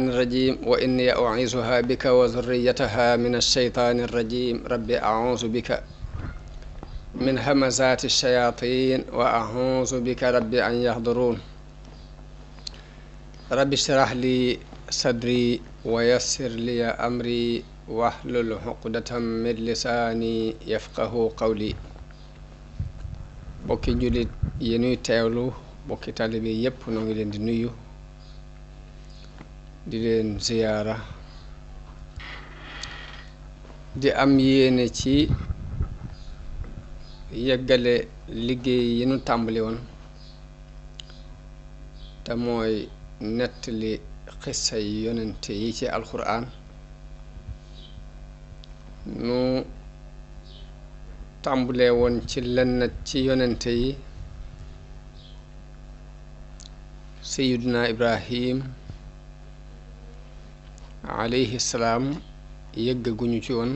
الرجيم وإني أعيذها بك وذريتها من الشيطان الرجيم رب أعوذ بك من همزات الشياطين وأعوذ بك رب أن يحضرون رب اشرح لي صدري ويسر لي أمري واحلل عقدة من لساني يفقه قولي bokki julit yi nuy teewlu bokki talibe yépp noo ngi leen di nuyu di leen ziyaara di am yéene ci yeggale liggéey yi nu tàmbali woon te mooy nettali xissa yi yonente yi ci alxuraan nu tàmbulee woon ci lenn ci yonente yi sayiduna ibrahim alayhi salaam yëggaguñu ci woon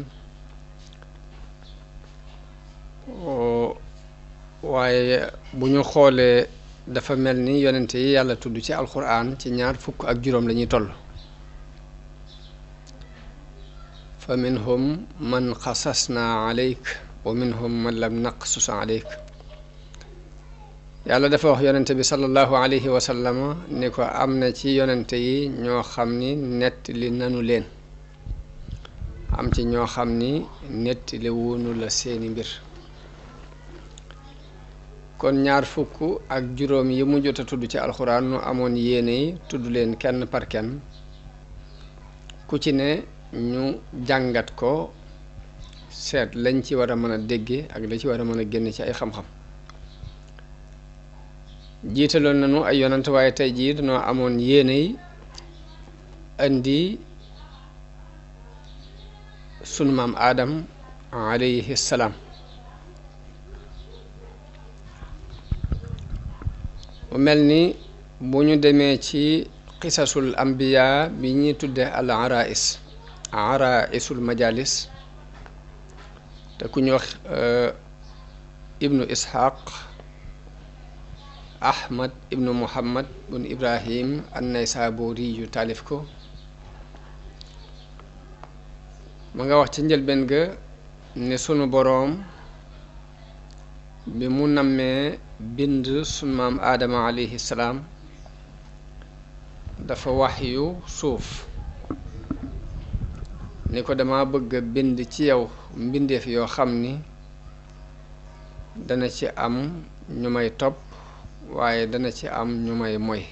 waaye bu ñu xoolee dafa mel ni yonente yi yàlla tudd ci alxuraan ci 25 lañuy toll fa minhum man xasasna alayk wa minhum man lam naqsus alayk yàlla dafa wax yonente bi sallallahu alayhi wa sallama ni ko am na ci yonente yi ñoo xam ni nettali nanu leen am ci ñoo xam ni nettali wunu la seeni mbir kon 25 yi mu jot a tudd ci alxuraan nu amoon yéene yi tudd leen kenn par kenn ku ci ne ñu jàngat ko seet lañ ci war a mën a dégge ak la ci war a mën a génn ci ay xam-xam jiitaloon nañu ay yonant waaye tey jii dañoo amoon yéene yi indi sunu maam Aadam alayhi salaam mu mel ni bu ñu demee ci qisasul ambiya bi ñuy tudde al araisul majalis te ku ñu wax ibnu ishaq ahmad ibnu muhammad bun ibrahim an-naysaburi yu taalif ko ma nga wax ci njëlbeen ga ne sunu boroom bi mu nammee bind sunu maam aadama alayhi salaam dafa wax yu suuf ni ko dama bëgg a bind ci yow mbindeef yoo xam ni dana ci am ñu may topp waaye dana ci am ñu may moy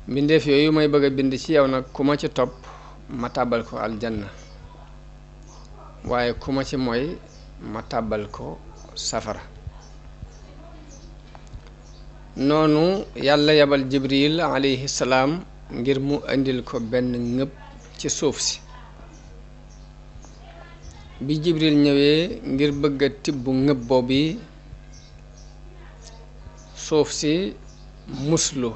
mbindeef yooyu may bëgg a bind ci yow nag ku ma ci topp ma tàbbal ko aljanna waaye ku ma ci moy ma tàbbal ko safara noonu yàlla yabal jibril alayhi salaam ngir mu indil ko benn ngëb ci suuf si bi jibril ñëwee ngir bëgg a tibb ngëb boobu suuf si muslu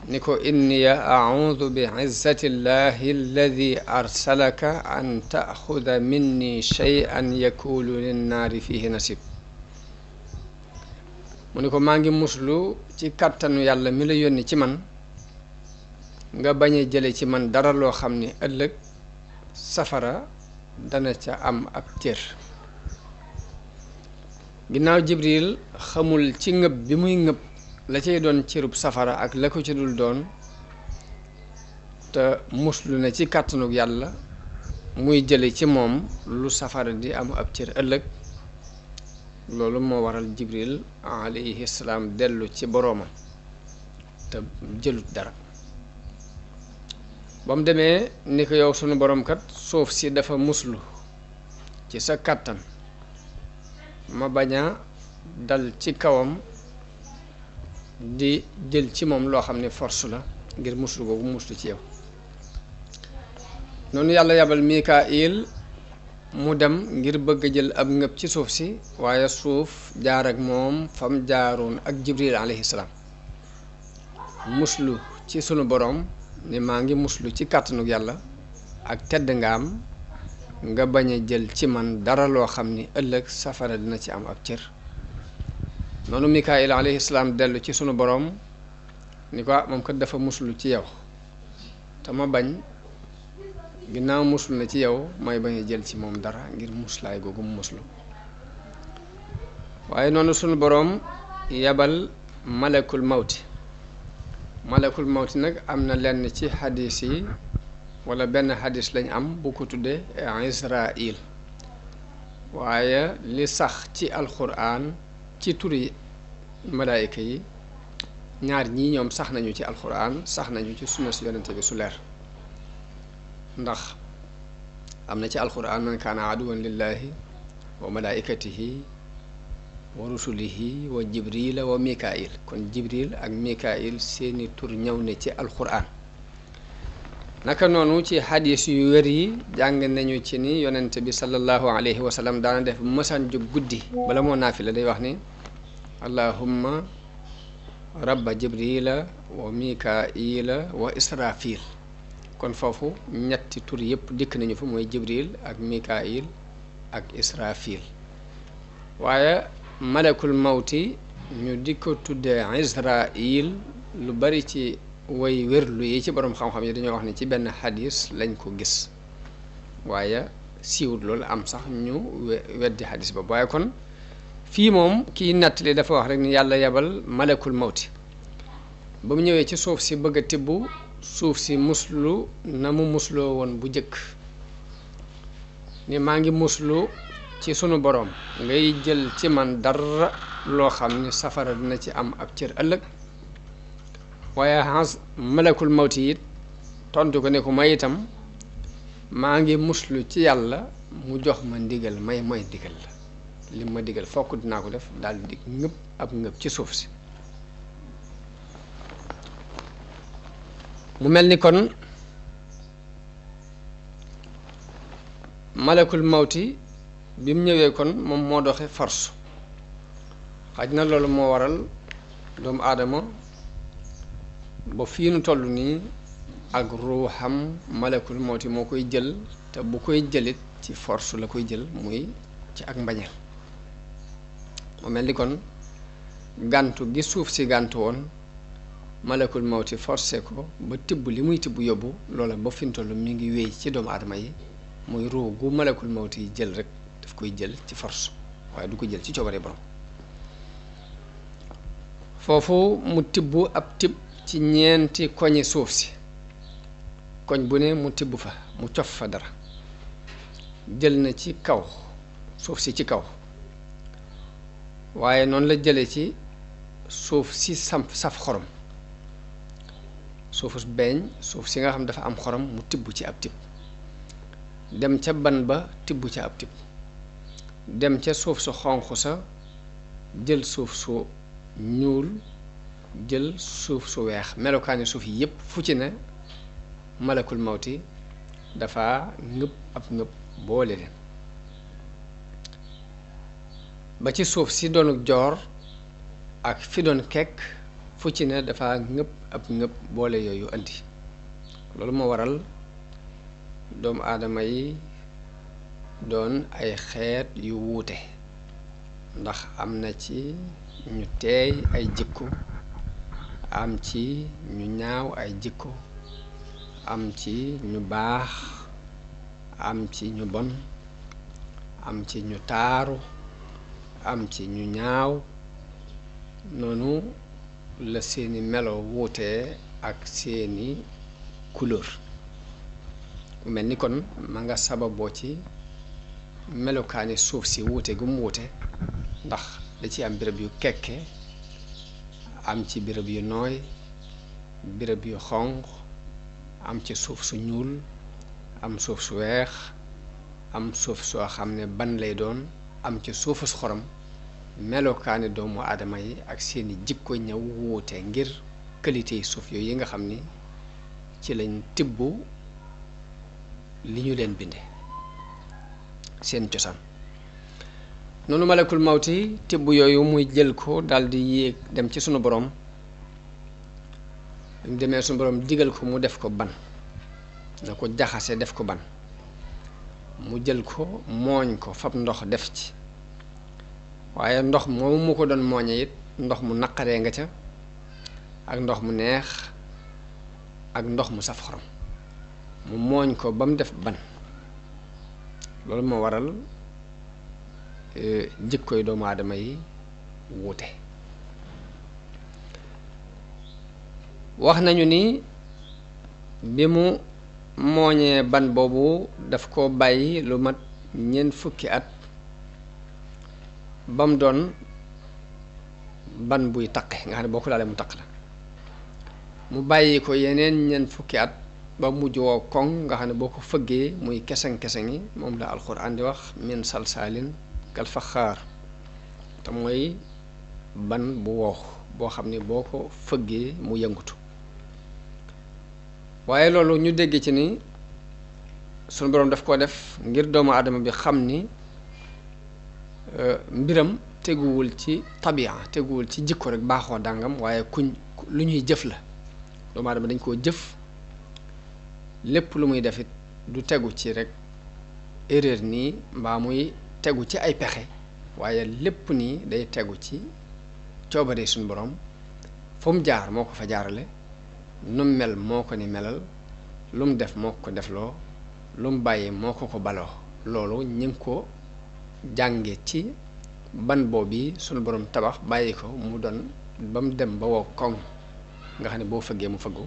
ni ko inniya a'udhu bi izzati llahi alladi arsalaka an ta'xuda minni shay'an yakulu linnaari fihi nasib mu ni ko maa ngi muslu ci kàttanu yàlla mi la yónni ci man nga bañ a jële ci man dara loo xam ni ëllëg safara dana ca am ab cër ginnaaw jibril xamul ci ngëb bi muy ngëb la cay doon cërub safara ak la ko ci dul doon te muslu na ci kàttanug yàlla muy jële ci moom lu safara di am ab cër ëllëg loolu moo waral jibril alayhi salaam dellu ci boroomam te jëlut dara ba mu demee ni ko yow sunu boroom kat suuf si dafa muslu ci sa kàttan ma bañ a dal ci kawam di jël ci moom loo xam ne force la ngir muslu boobu muslu ci yow noonu yàlla yabal Mikaayil mu dem ngir bëgg a jël ab ngëb ci suuf si waaye suuf jaar ak moom fam jaaroon ak jibril alayhi salaam muslu ci sunu boroom ni maa ngi muslu ci kàttanug yàlla ak tedd nga am nga bañ a jël ci man dara loo xam ni ëllëg safara dina ci am ab cër noonu Mikaayil alayhi salaam dellu ci sunu boroom ni ko moom kat dafa muslu ci yow te ma bañ ginnaaw muslu na ci yow may bañ a jël ci moom dara ngir muslaay googu mu muslu waaye noonu sunu boroom yabal malakul mawti nag am na lenn ci xadis yi wala benn xadis lañ am bu ko tuddee Israil waaye li sax ci alxuraan ci turi malaayika yi ñaar ñii ñoom sax nañu ci alxuraan sax nañu ci sunna si yonente bi su leer ndax am na ci alxuraan man kaana aduwan lillahi wa malaikatihi wa rusulihi wa jibrila wa mikail kon jibril ak mikail seeni tur ñëw ne ci alxuraan naka noonu ci xadis yu wér yi jàng nañu ci ni yonente bi sallallahu alayhi wa sallam daana def mësaan jóg guddi bala moo naafila day wax ni allahumma rabba jibrila wa mikaila wa israfil kon foofu ñetti tur yëpp dikk nañu fa mooy jibril ak mikail ak israfil waaye malakul mawti ñu di ko tuddee Israil lu bari ci way wérlu yi ci borom xam-xam yi dañoo wax ne ci benn xadis lañ ko gis waaye siiwut loolu am sax ñu weddi xadis ba waaye kon fii moom kii nettali dafa wax rek ni yàlla yebal malakul mawti ba mu ñëwee ci suuf si bëgg a tibb suuf si muslu na mu musloo woon bu jëkk ni maa ngi muslu ci sunu boroom ngay jël ci man dara loo xam ni safara dina ci am ab cër ëllëg waaye malakul mawti it tontu ko ne ko may itam maa ngi muslu ci yàlla mu jox ma ndigal may ndigal la li ma digal fokk dinaa ko def daal di ngëb ab ngëb ci suuf si mu mel ni kon malakul mawti bi mu ñëwee kon moom moo doxe force xaj na loolu moo waral doomu aadama ba fii nu toll nii ak ruuxam malakul mawti moo koy jël te bu koy jëlit ci force la koy jël muy ci ak mbañeel mu mel ni kon gàntu gi suuf si gàntu woon malakul mawti forcé ko ba tibb li muy tibb yóbbu loola ba fi mu toll mi ngi wéy ci doomu aadama yi muy ruu gu malakul mawti yi jël rek daf koy jël ci force waaye du ko jël ci coobare borom foofu mu tibb ab tibb ci ñeenti koñi suuf si koñ bu ne mu tibb fa mu cof fa dara jël na ci kaw suuf si ci kaw waaye noonu la jële ci suuf si saf xorom suufu beeñ suuf si nga xam dafa am xorom mu tibb ci ab tibb dem ca ban ba tibb ca ab tibb dem ca suuf su xonq sa jël suuf su ñuul jël suuf su weex melokaani suuf yi yépp fu ci ne malakul mawti dafa ngëb ab ngëb boole leen ba ci suuf si doonu joor ak fi doon kekk fu ci ne dafa ngëb ab ngëb boole yooyu andi loolu moo waral doomu aadama yi doon ay xeet yu wuute ndax am na ci ñu teey ay jikko am ci ñu ñaaw ay jikko am ci ñu baax am ci ñu bon am ci ñu taaru am ci ñu ñaaw noonu la seeni melo wuutee ak seeni couleur mel ni kon ma nga sababoo ci melokaani suuf si wuute gu mu wuute ndax da ci am béréb yu kekke am ci béréb yu nooy béréb yu xonq am ci suuf su ñuul am suuf su weex am suuf soo xam ne ban lay doon am ci suufu su xorom melokaani doomu aadama yi ak seeni jikko ñëw wuute ngir qualité yi suuf yooyu yi nga xam ni ci lañ tibb li ñu leen binde seen cosaan noonu malakul mawti tibb yooyu muy jël ko daldi yéeg dem ci sunu borom mu demee sunu borom digal ko mu def ko ban na ko jaxase def ko ban mu jël ko mooñ ko fab ndox def ci waaye ndox moomu mu ko doon mooñe it ndox mu naqaree nga ca ak ndox mu neex ak ndox mu saf xorom mu mooñ ko ba mu def ban loolu moo waral jikkoy doomu aadama yi wuute wax nañu ni bi mu mooñee ban boobu daf ko bàyyi lu mat ñeent fukki at ba mu doon ban buy taqe nga xam ne boo ko laalee mu taq la mu bàyyi ko yeneen ñeent fukki at ba mujj woo koŋ nga xam ne boo ko fëggee muy keseng-keseng yi moom la alxuraan di wax min salsaalin kal faxaar te mooy ban bu wow boo xam ne boo ko fëggee mu yëngutu waaye loolu ñu dégg ci ni sunu boroom daf koo def ngir doomu aadama bi xam ni mbiram teguwul ci tabia teguwul ci jikko rek baaxoo dàngam waaye lu ñuy jëf la doomu aadama dañ koo jëf lépp lu muy defit du tegu ci rek erreur nii mbaa muy tegu ci ay pexe waaye lépp nii day tegu ci coobare suñu borom fu mu jaar moo ko fa jaarale lu mu mel moo ko ni melal lu mu def moo ko defloo lu mu bàyyi moo ko baloo loolu ñu ngi ko jànge ci ban boobu suñu borom tabax bàyyi ko mu doon ba mu dem ba wow koŋ nga xam ne boo fëggee mu fëggu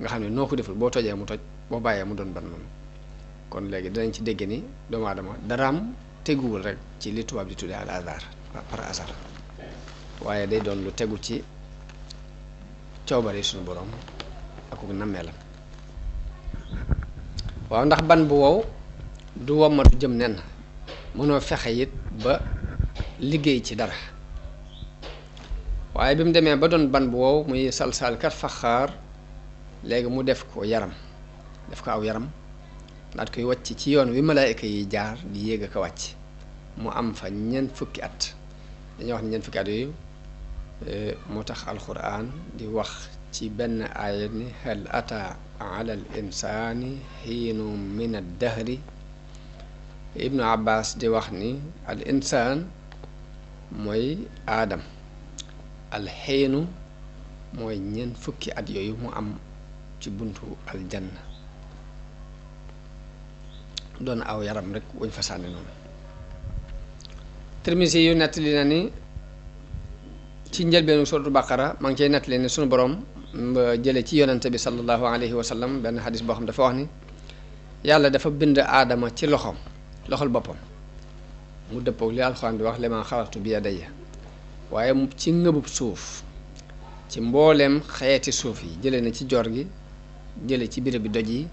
nga xam ne noo ko deful boo tojee mu toj boo bàyyee mu doon ban noonu kon léegi dinañ ci dégg ni doomu aadama daraam teguwul rek ci li tubaab di tuddee al hasard par hasard waaye day doon lu tegu ci coobare suñu borom ak ku nammeelam waaw ndax ban bu wow du wommatu jëm nen mënoo fexe it ba liggéey ci dara waaye bi mu demee ba doon ban bu wow muy salsaal kat faxaar léegi mu def ko yaram def ko aw yaram daat koy wàcc ci yoon wi malaayika yi jaar di yéeg ak a wàcc mu am fa ñeent fukki at dañuy wax ne ñeent fukki at yooyu moo tax alquran di wax ci benn aaya ni hal ata ala al insani xiinu min ad dahri ibnu abbas di wax ni al insaan mooy aadam al xiinu mooy ñeent fukki at yooyu mu am ci buntu aljanna doon aw yaram rek wuñ fa sànni noonu Tirmisi yu nettali na ni ci njëlbeenu suratu baqara maa ngi cay nettali ne sunu borom jële ci yonente bi sallallahu alayhi wa sallam benn xadis boo xam dafa wax ni yàlla dafa bind aadama ci loxol boppam mu dëppoog li alxuraan di wax limaa xalaqtu bi yadayya waaye ci ngëbub suuf ci mbooleem xeeti suuf yi jële na ci joor gi jële ci béréb bi doj yi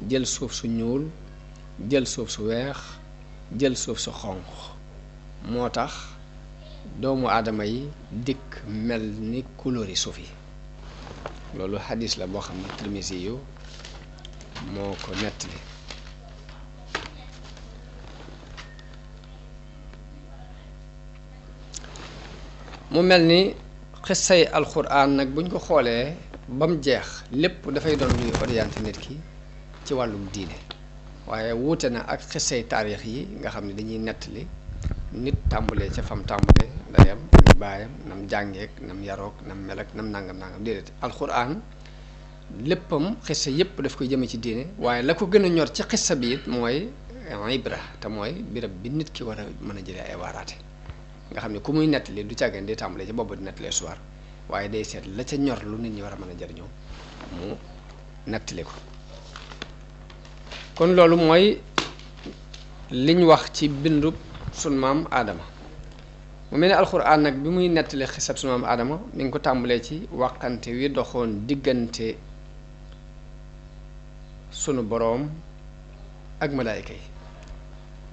jël suuf su ñuul jël suuf su weex jël suuf su xonq moo tax doomu aadama yi dikk mel ni couleur yi suuf yi loolu xadis la boo xam ne Tirmisi yu moo ko nettali mu mel ni xissay alxuraan nag buñ ko xoolee ba mu jeex lépp dafay doon luy orienté nit ki ci wàllum diine waaye wuute na ak xissay taarix yi nga xam ne dañuy nettali nit tàmbalee ca fam tàmbalee ndeyam ak baayam nam jàngeek nam yarook nam melak nam nangam déedéet alxuraan léppam xissa yépp daf koy jëme ci diine waaye la ko gën a ñor ci xissa bi it mooy ibra te mooy birab bi nit ki war a mën a jëlee ay waaraate nga xam ne ku muy nettali du càggeen di tàmbalee ci boobu di nettalee soir waaye day seet la ca ñor lu nit ñi war a mën a jariñoo mu nettali ko kon loolu mooy liñ wax ci bindub sunu maam aadama mu mel ne alxuraan nag bi muy nettali xisab sunu maam aadama mi ngi ko tàmbalee ci waqante wi doxoon diggante sunu boroom ak malaayika yi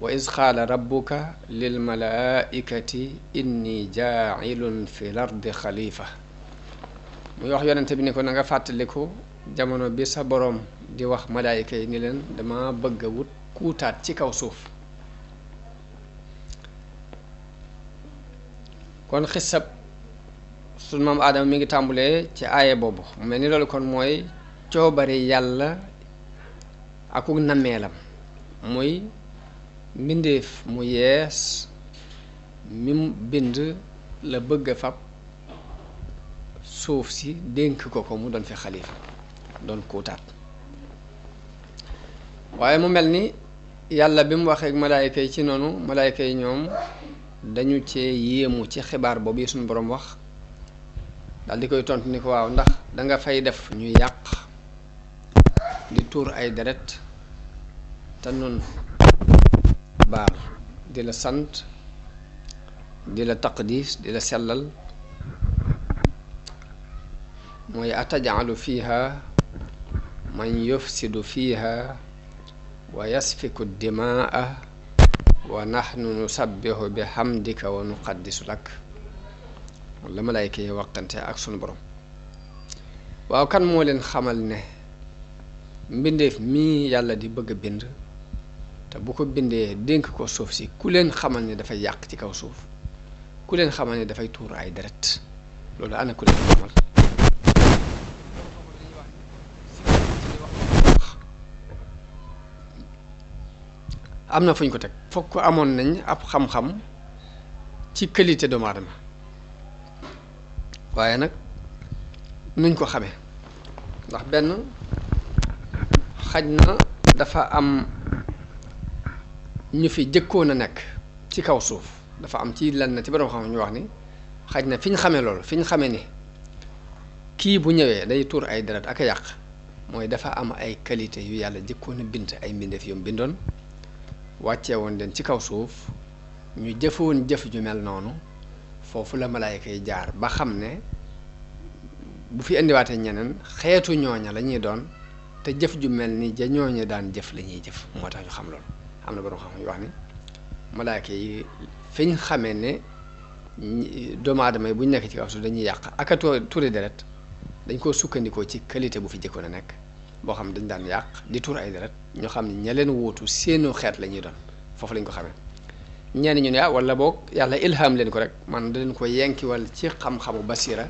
wa iz qaala rabbuka lil malaaikati inni jaacilun fi lardi xalifa muy wax yonente bi ni ko na nga fàttaliku jamono bi sa boroom di wax malaayika yi ni leen dama bëgg a wut kuutaat ci kaw suuf kon xisab sunu maam aadama mi ngi tàmbulee ci aaya boobu mu mel ni loolu kon mooy coobari yàlla akuk nammeelam muy mbindeef mu yees mi mu bind la bëgg a fab suuf si dénk ko mu doon fi xalifa doon kuutaat waaye mu mel ni yàlla bi mu waxee ak malaayka yi ci noonu malaayka yi ñoom dañu cee yéemu ci xibaar boobu yi suñu boroom wax daal di koy tontu ni ko waaw ndax danga fay def ñu yàq di tuur ay deret te nun baal di la sant di la taqdis di la sellal mooy atajalu fiha man yufsidu fiha wa yasfiku dimaa wa nahnu nusabbihu bi hamdika wa nuqaddisu lak la malaayka yi waxtante ak sunu borom waaw kan moo leen xamal ne mbindeef mii yàlla di bëgg a bind te bu ko bindee dénk ko suuf si ku leen xamal ne dafay yàq ci kaw suuf ku leen xamal ne dafay tuur ay deret loolu ana ku leen xamal am na fu ñu ko teg fokk amoon nañ ab xam-xam ci qualité doomu aadama waaye nag nuñ ko xamee ndax benn xaj na dafa am ñu fi jëkkoon a nekk ci kaw suuf dafa am ci lenn ci borom xam ñu wax ni xaj na fi ñu xamee loolu fi ñu xamee ni kii bu ñëwee day tuur ay deret ak a yàq mooy dafa am ay qualité yu yàlla jëkkoon a bind ay mbindeef yu mu bindoon wàccee woon den ci kaw suuf ñu jëfoon jëf ju mel noonu foofu la malaayka yi jaar ba xam ne bu fi indiwaatee ñeneen xeetu ñooña la ñuy doon te jëf ju mel ni ja ñooña daan jëf la ñuy jëf moo tax ñu xam loolu am na borom xam yu wax ni malaayka yi fi ñu xamee ne doomu aadama yi bu ñu nekk ci kaw suuf dañuy yàq ak a tuuri deret dañ koo sukkandikoo ci qualité bu fi jëkkoon a nekk boo xam dañ daan yàq di tuur ay deret ñoo xam ne ña leen wuutu seenu xeet la ñuy doon foofu lañ ko xamee ñenn ñu ne wala boog yàlla ilham leen ko rek man da leen ko yenkiwal ci xam-xamu basira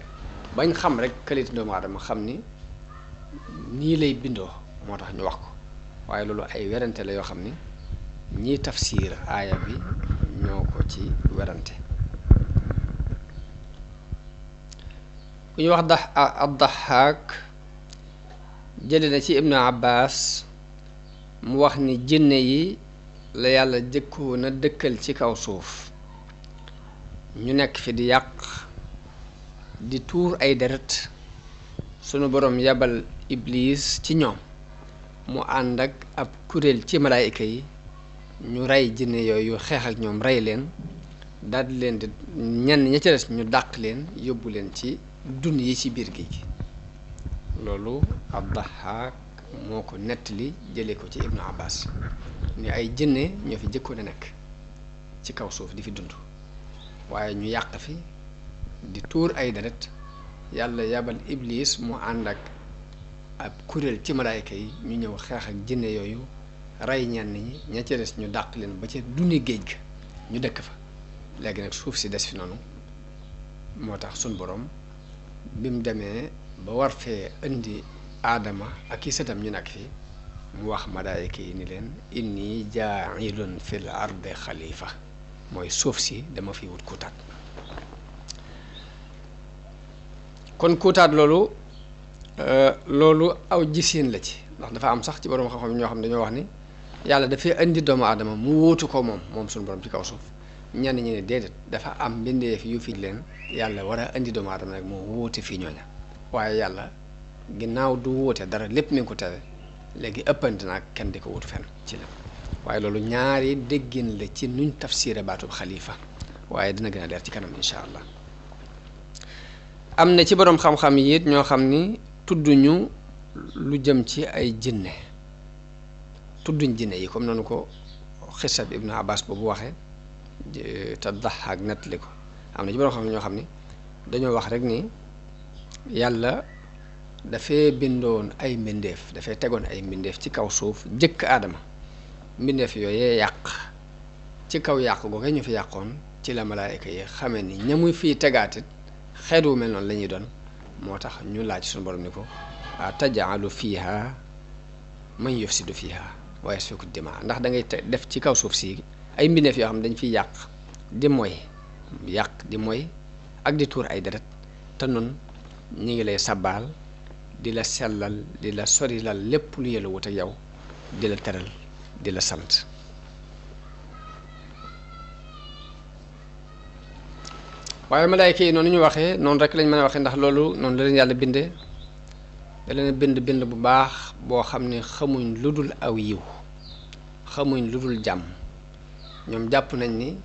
bañ xam rek qualité doomu aadama xam ni nii lay bindoo moo tax ñu wax ko waaye loolu ay werante la yoo xam ni ñii tafsir aaya bi ñoo ko ci werante ku ñu wax ad-Dahhaak jële na ci Ibnu Abbas mu wax ni jinne yi la yàlla jëkkoon a dëkkal ci kaw suuf ñu nekk fi di yàq di tuur ay deret sunu boroom yabal Iblis ci ñoom mu ànd ak ab kuréel ci malaayika yi ñu rey jinne yooyu xeex ak ñoom rey leen daldi leen di ñenn ña ca des ñu dàq leen yóbbu leen ci dun yi ci biir géej gi loolu ad-Dahhaak moo ko nettali jëlee ko ci Ibnu Abbas ni ay jinne ñoo fi jëkkoon a nekk ci kaw suuf di fi dund waaye ñu yàq fi di tuur ay deret yàlla yabal Iblis mu ànd ak ab kuréel ci malaayka yi ñu ñëw xeex ak jinne yooyu rey ñenn ñi ña ca des ñu dàq leen ba ca duni géej ga ñu dëkk fa léegi nag suuf si des fi noonu moo tax suñ boroom bi mu demee ba war fee indi aadama ak i sëtam ñu nekk fi mu wax malaayka yi ni leen inni jaa'ilun fil ardi xalifa mooy suuf si dama fi wut kuutaat kon kuutaat loolu aw gisiin la ci ndax dafa am sax ci borom xam-xam ñoo xam ne dañoo wax ni yàlla dafay indi doomu aadama mu wuutu ko moom suñu borom ci kaw suuf ñenn ñi ne déedéet dafa am mbindeef yu fi leen yàlla war a indi doomu aadama rek moo wuute fii ñooña waaye yàlla ginnaaw du wuute dara lépp mi ngi ko tere léegi ëppante naag kenn di ko wutu fenn ci la waaye loolu ñaari déggin la ci nuñ tafsiré baatub xalifa waaye dina gën a leer ci kanam incha allah am na ci boroom xam-xam yi it ñoo xam ni tudduñu lu jëm ci ay jinne tudduñ jinne yi comme noonu ko xisab Ibnu Abbas boobu waxee te Dahhaak nettali ko am na ci boroom xam ñoo xam ni dañoo wax rek ni yàlla dafay bindoon ay mbindeef dafay tegoon ay mbindeef ci kaw suuf jëkk aadama mbindeef yooyee yàq ci kaw yàq googu ñu fi yàqoon ci la malaayka yi xamee ni ñamuy fii tegaatit xeet wu mel noonu la ñuy doon moo tax ñu laaj suñu borom ni ko tajaalu fiiha man yufsidu fiiha wa yasfiku dimaa ndax da ngay def ci kaw suuf si ay mbindeef yoo xam ne dañ fiy yàq di moy ak di tuur ay deret te noonu ñi ngi lay sabbaal di la sellal di la sorilal lépp lu yelu wut ak yow di la teral di la sant waaye malaayka yi noonu ñu waxee noonu rek lañ mën a waxee ndax loolu noonu la leen yàlla bindee da leen bind bu baax boo xam ne xamuñ lu dul aw yiw xamuñ lu dul jàmm ñoom jàpp nañ ni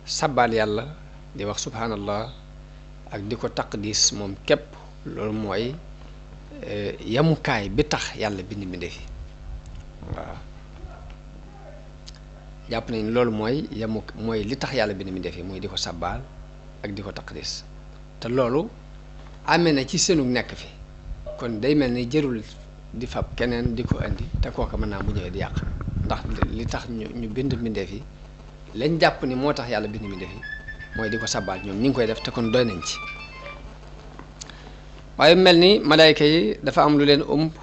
sabbaal yàlla di wax subhanallah ak di ko taqdis moom képp loolu mooy yamukaay bi tax yàlla bind mbindéef yi waaw jàpp nañ loolu mooy li tax yàlla bind mbindéef yi mooy di ko sabbaal ak di ko taqdis te loolu amee na ci seenu nekk fi kon day mel ni jërul di fab keneen di ko indi te kooka mën naa bu ñëwee di yàq ndax li tax ñu bind mbindéef yi lañ jàpp ni moo tax yàlla bind mbindéef yi mooy di ko sabbaal ñoom ñi ngi koy def te kon doy nañ ci waaye mel ni malaayka yi dafa am lu leen ëmp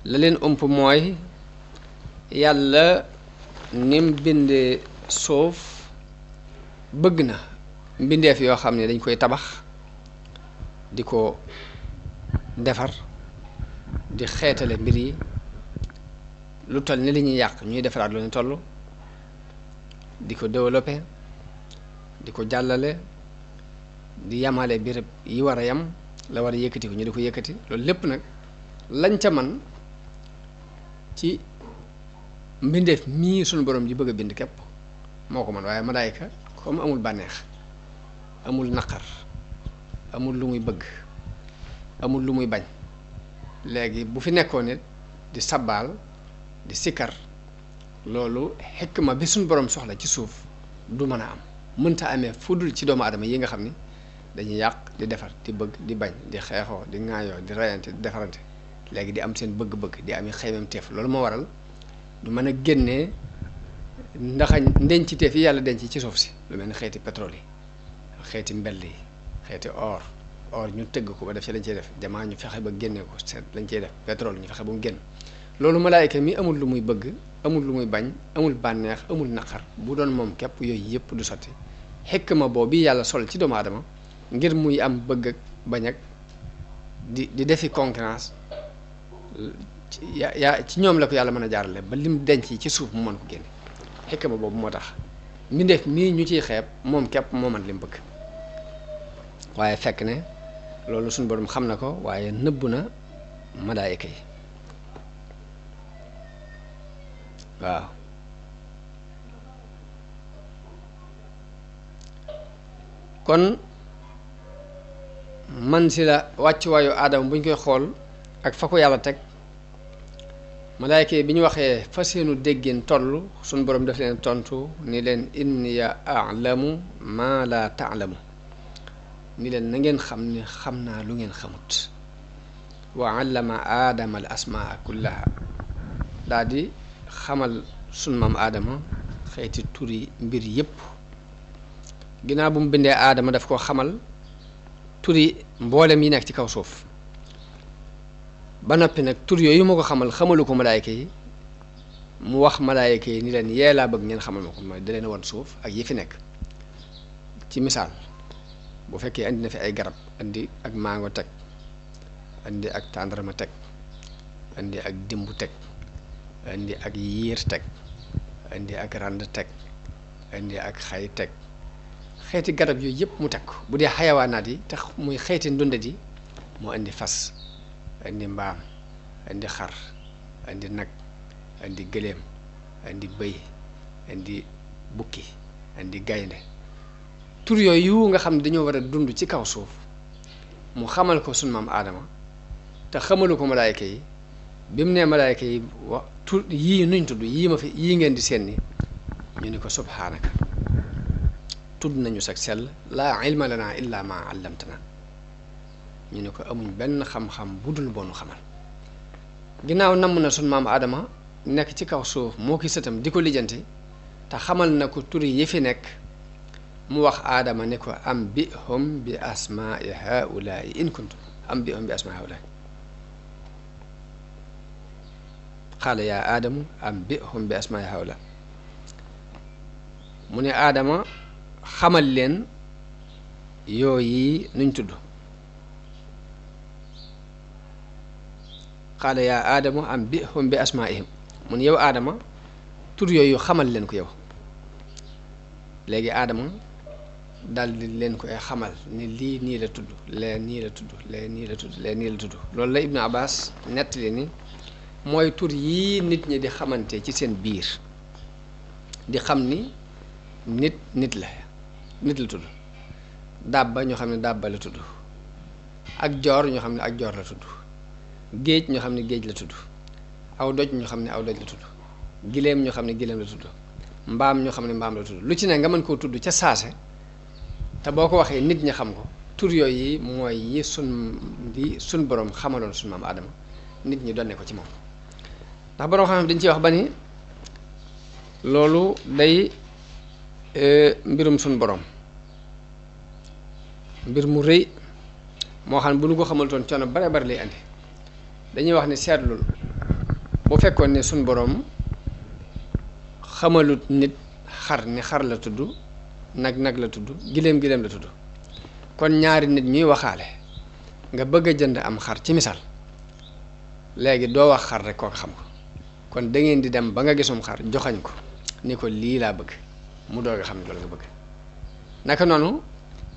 la leen ëmp mooy yàlla nim bindee suuf bëgg na mbindeef yoo xam ne dañ koy tabax di ko defar di xeetale mbir yi lu toll ni li ñuy yàq ñuy defaraat lu ne toll di ko développé di ko jàllale di yamale béréb yi war a yam la war a yëkkati ko ñu di ko yëkkati loolu lépp nag lañ ca man ci mbindeef mii suñu borom ji bëgg a bind képp moo ko man waaye malaayka comme amul bànneex amul naqar amul lu muy bëgg amul lu muy bañ léegi bu fi nekkoon nit di sabbaal di sikkar loolu xikma bi suñu borom soxla ci suuf du mën a am mënta amee fudul ci doomu aadama yi nga xam ni dañuy yàq di defar di bëgg di bañ di xeexoo di ŋaayoo di rayante di defarante léegi di am seen bëgg-bëgg di am xeymam teef loolu moo waral du mën a génnee ndaxañ ndenciteef yi yàlla denc ci suuf si lu mel ni xeeti pétrole yi xeeti mbell yi xeeti or ñu tëgg ko ba def ci lañ cey def jamaa ñu fexe ba génne ko seet lañ cey def pétrole ñu fexe ba mu génn loolu malaayka mi amul lu muy bëgg amul lu muy bañ amul bànneex amul naqar bu doon moom képp yooyu yëpp du sotti xikma boobu yàlla sol ci doomu aadama ngir muy am bëgg ak bañ ak di defi concurrence ci ñoom la ko yàlla mën a jaarale ba lim denc ci suuf mu mën ko génne xikma boobu moo tax mbindeef mii ñu ciy xeeb moom képp moo mën lim bëgg waaye fekk ne loolu suñu borom xam na ko waaye nëbb na malaayika yi waaw kon man si la wàccuwaayu aadama bu ñu koy xool ak fa ko yàlla teg malaayka yi bi ñu waxee fa seenu déggin toll suñu borom daf leen tontu ni leen inniya a'lamu ma la ta'lamu ni leen na ngeen xam ni xam naa lu ngeen xamut wa allama aadama al asmaa kullaha daa di xamal sunu maam aadama xeeti turi mbir yépp ginnaaw bu mu bindee aadama daf koo xamal turi mboolem yi nekk ci kaw suuf ba noppi nag tur yooyu moo ko xamal xamalu ko malaayka yi mu wax malaayka yi ni leen yee laa bëgg ngeen xamal ma ko mooy da leen wan suuf ak yi fi nekk ci misaal bu fekkee andi na fi ay garab andi ak mango teg andi ak tàndarma teg andi ak dimbu teg andi ak yiir teg andi ak rand teg andi ak xay teg xeeti garab yooyu yëpp mu teg ko bu dee xayawaanaat yi tax muy xeeti ndundat yi mu andi fas andi mbaam andi xar andi nag andi gëléem andi bëy andi bukki andi gaynde tur yooyu nga xam ne dañoo war a dund ci kaw suuf mu xamal ko sunu maam aadama te xamalu ko malaayka yi bi mu nee malaayka yi wax tur yii nuñ tudd yii ma fi yii ngeen di seen ni ñu ni ko subhaanaka tudd nañu sag sell laa ilma lana illa ma allamtana ñu ne ko amuñ benn xam-xam bu dul boonu xamal ginnaaw namm na sunu maam aadama nekk ci kaw suuf moo ki sëtam di ko lijjanti te xamal na ko turi yi fi nekk mu wax aadama ne ko am bi hum bi asmaai haulaai in kuntum am bi hum bi asmaai haulaai xaala yaa aadamu am bi hum bi asmaai haulaai mu ne aadama xamal leen yooyu nuñ tudd qaala yaa aadamu ambihum bi asmaihim mun yow aadama tur yooyu xamal leen ko yow. léegi aadama daldi leen koy xamal ni lii nii la tudd lee nii la tudd lee nii la tudd lee nii la tudd loolu la Ibnu Abbas nettali ni mooy tur yii nit ñi di xamante ci seen biir di xam ni nit la tudd. dàbba ñoo xam ne dàbba la tudd ak joor ñoo xam ne ak joor la tudd géej ñoo xam ne géej la tudd aw doj ñoo xam ne aw doj la tudd giléem ñoo xam ne giléem la tudd mbaam ñoo xam ne mbaam la tudd lu ci ne nga mën koo tudd ca saase te boo ko waxee nit ñi xam ko. tur yooyu mooy yi sun borom xamaloon sun maam Aadama nit ñi donne ko ci moom ndax borom xam dañ ciy wax ba ni loolu day mbirum sun borom mbir mu rëy moo xam ne bu nu ko xamaltoon coono bare bare lay andi dañuy wax ni seetlul bu fekkoon ne sun borom xamalut nit xar ni xar la tudd nag la tudd giléem la tudd kon ñaari nit ñuy waxaale nga bëgg a jënd am xar ci misaal léegi doo wax xar rek kooku xam ko kon da ngeen di dem ba nga gisum xar joxañ ko ni ko lii laa bëgg mu doog a xam ne loolu nga bëgg naka noonu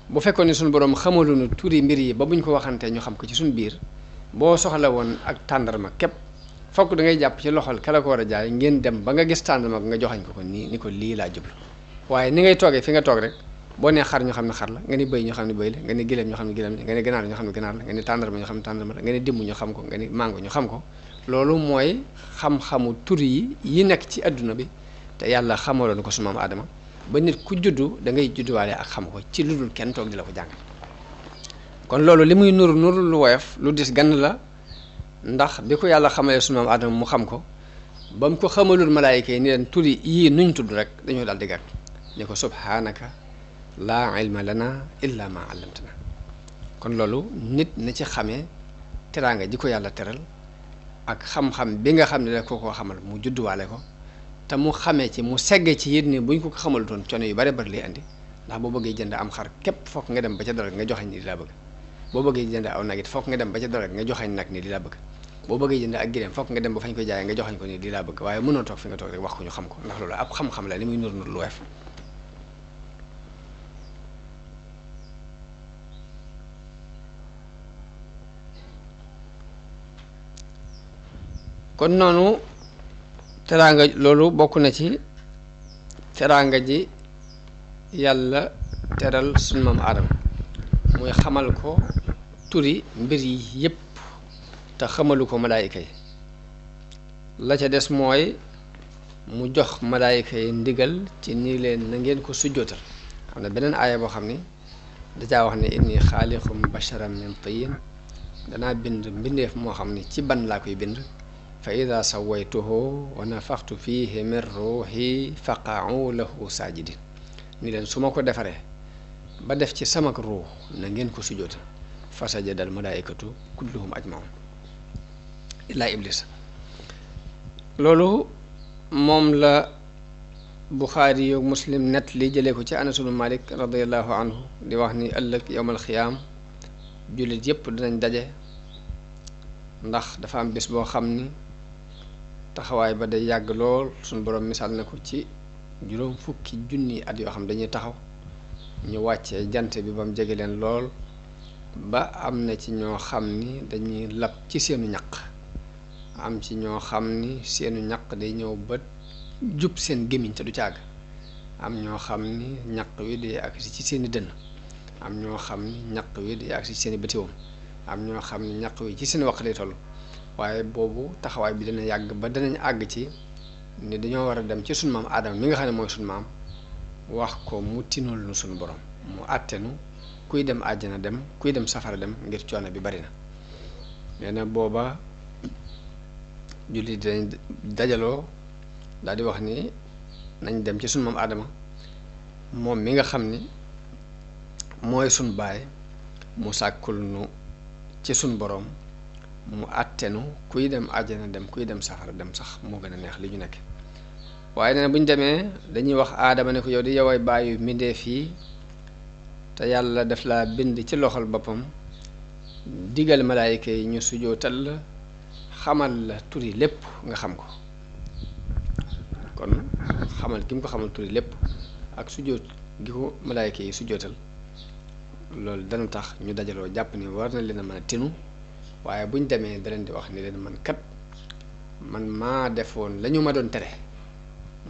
bu fekkoon ne suñu borom xamaluñu turi mbir yi ba buñ ko waxantee ñu xam ko ci suñu biir boo soxla woon ak tàndarma képp fokk da ngay jàpp ci loxol kala ko war a jaay ngeen dem ba nga gis tàndarma nga joxañ ko nii ni ko lii laa jublu waaye ni ngay toogee fi nga toog rek boo nee xar ñu xam ne xar la nga ni bëy ñu xam ne bëy la nga ni gileem ñu xam ne gileem la nga ni ganaar ñu xam ne ganaar la nga ni tàndarma ñu xam ne tàndarma la nga ni dimb ñu xam ko nga ni mango ñu xam ko loolu mooy xam-xamu tur yi nekk ci adduna bi te yàlla xamaloon ko su maam Aadama ba nit ku juddu da ngay judduwaale ak xam ko ci lu dul kenn toog di la ko jàng kon loolu li muy nuru lu woyof lu dis gann la ndax bi ko yàlla xamalee su maam Aadama mu xam ko ba mu ko xamalul malaayika yi ni leen tur yii nuñ tudd rek dañoo daal di gàtt ni ko subhaanaka laa ilma lana illa ma allamtana kon loolu nit na ci xamee teraanga ji ko yàlla teral ak xam-xam bi nga xam ne rek koo xamal mu judduwaale ko te mu xamee ci mu segge ci yit ni buñ ko xamal doon coono yu bare bari lay andi ndax boo bëggee jënd am xar képp fokk nga dem ba ca dara nga joxañ ni di laa bëgg boo bëggee jënd aw nag it fokk nga dem ba ca dara nga joxañ nag ni di laa bëgg boo bëggee jënd ak gileem fokk nga dem ba fañ ko jaayee nga joxañ ko ni di laa bëgg waaye mënoo toog fi nga toog rek wax ko ñu xam ko ndax loolu ab xam-xam la li muy nur lu weef kon noonu teraanga loolu bokk na ci teraanga ji yàlla teral sunu maam Aadama muy xamal ko turi mbir yi yépp te xamalu ko malaayika yi la ca des mooy mu jox malaayika yi ndigal ci nii leen na ngeen ko sujjootal xam na beneen aaya boo xam ni dajaa wax ne inni xaaliqum basharan min tiin danaa bind mbindeef moo xam ni ci ban laa koy bind fa ida sawaytuhu wa nafaxtu fihi min ruuxi faqa'u lahu saajidin ni leen su ma ko defaree ba def ci samak ruux na ngeen ko sujjóota fa sajadal malaayikatu kulluhum ajmaun illaa iblis loolu moom la Buxaari yu Muslim net li jëlee ko ci Anas ibn Malik radiallahu anhu di wax ni ëllëg yowmal xiyaam jullit yépp dinañ daje ndax dafa am bés boo xam ni taxawaay ba day yàgg lool suñu borom misaal na ko ci juróom fukki junni at yoo xam dañuy taxaw ñu wàccee jant bi ba mu jege leen lool ba am na ci ñoo xam ni dañuy lab ci seenu ñaq am ci ñoo xam ni seenu ñaq day ñëw ba jub seen gémmiñ te du càgg am ñoo xam ni ñaq wi day agsi ci seeni dënn am ñoo xam ni ñaq wi day agsi ci seeni bëtiwoom am ñoo xam ni ñaq wi ci seen waq lay toll waaye boobu taxawaay bi dana yàgg ba danañ àgg ci ni dañoo war a dem ci sunu maam Aadama mi nga xam ne mooy sunu maam wax ko mu tinul nu sunu borom mu àttenu kuy dem àjjana dem kuy dem safara dem ngir coono bi bari na nee na booba julli dinañ dajaloo daal di wax ni nañ dem ci sunu maam Aadama moom mi nga xam ni mooy sunu baay mu sàkkul nu ci sunu borom mu àttenu kuy dem àjjana dem kuy dem safara dem sax moo gën a neex li ñu nekk waaye nee na bu ñu demee dañuy wax Aadama ne ko yow di yoway bàyyi mbindeef yi te yàlla daf laa bind ci loxol boppam digal malaayika yi ñu sujootal la xamal la turi lépp nga xam ko kon xamal gi mu ko xamal turi lépp ak sujjóot gi ko malaayka yi sujjóotal loolu dana tax ñu dajaloo jàpp ni war na leen a mën a tinu waaye buñ demee da leen di wax ni leen man kat man maa defoon la ñu ma doon tere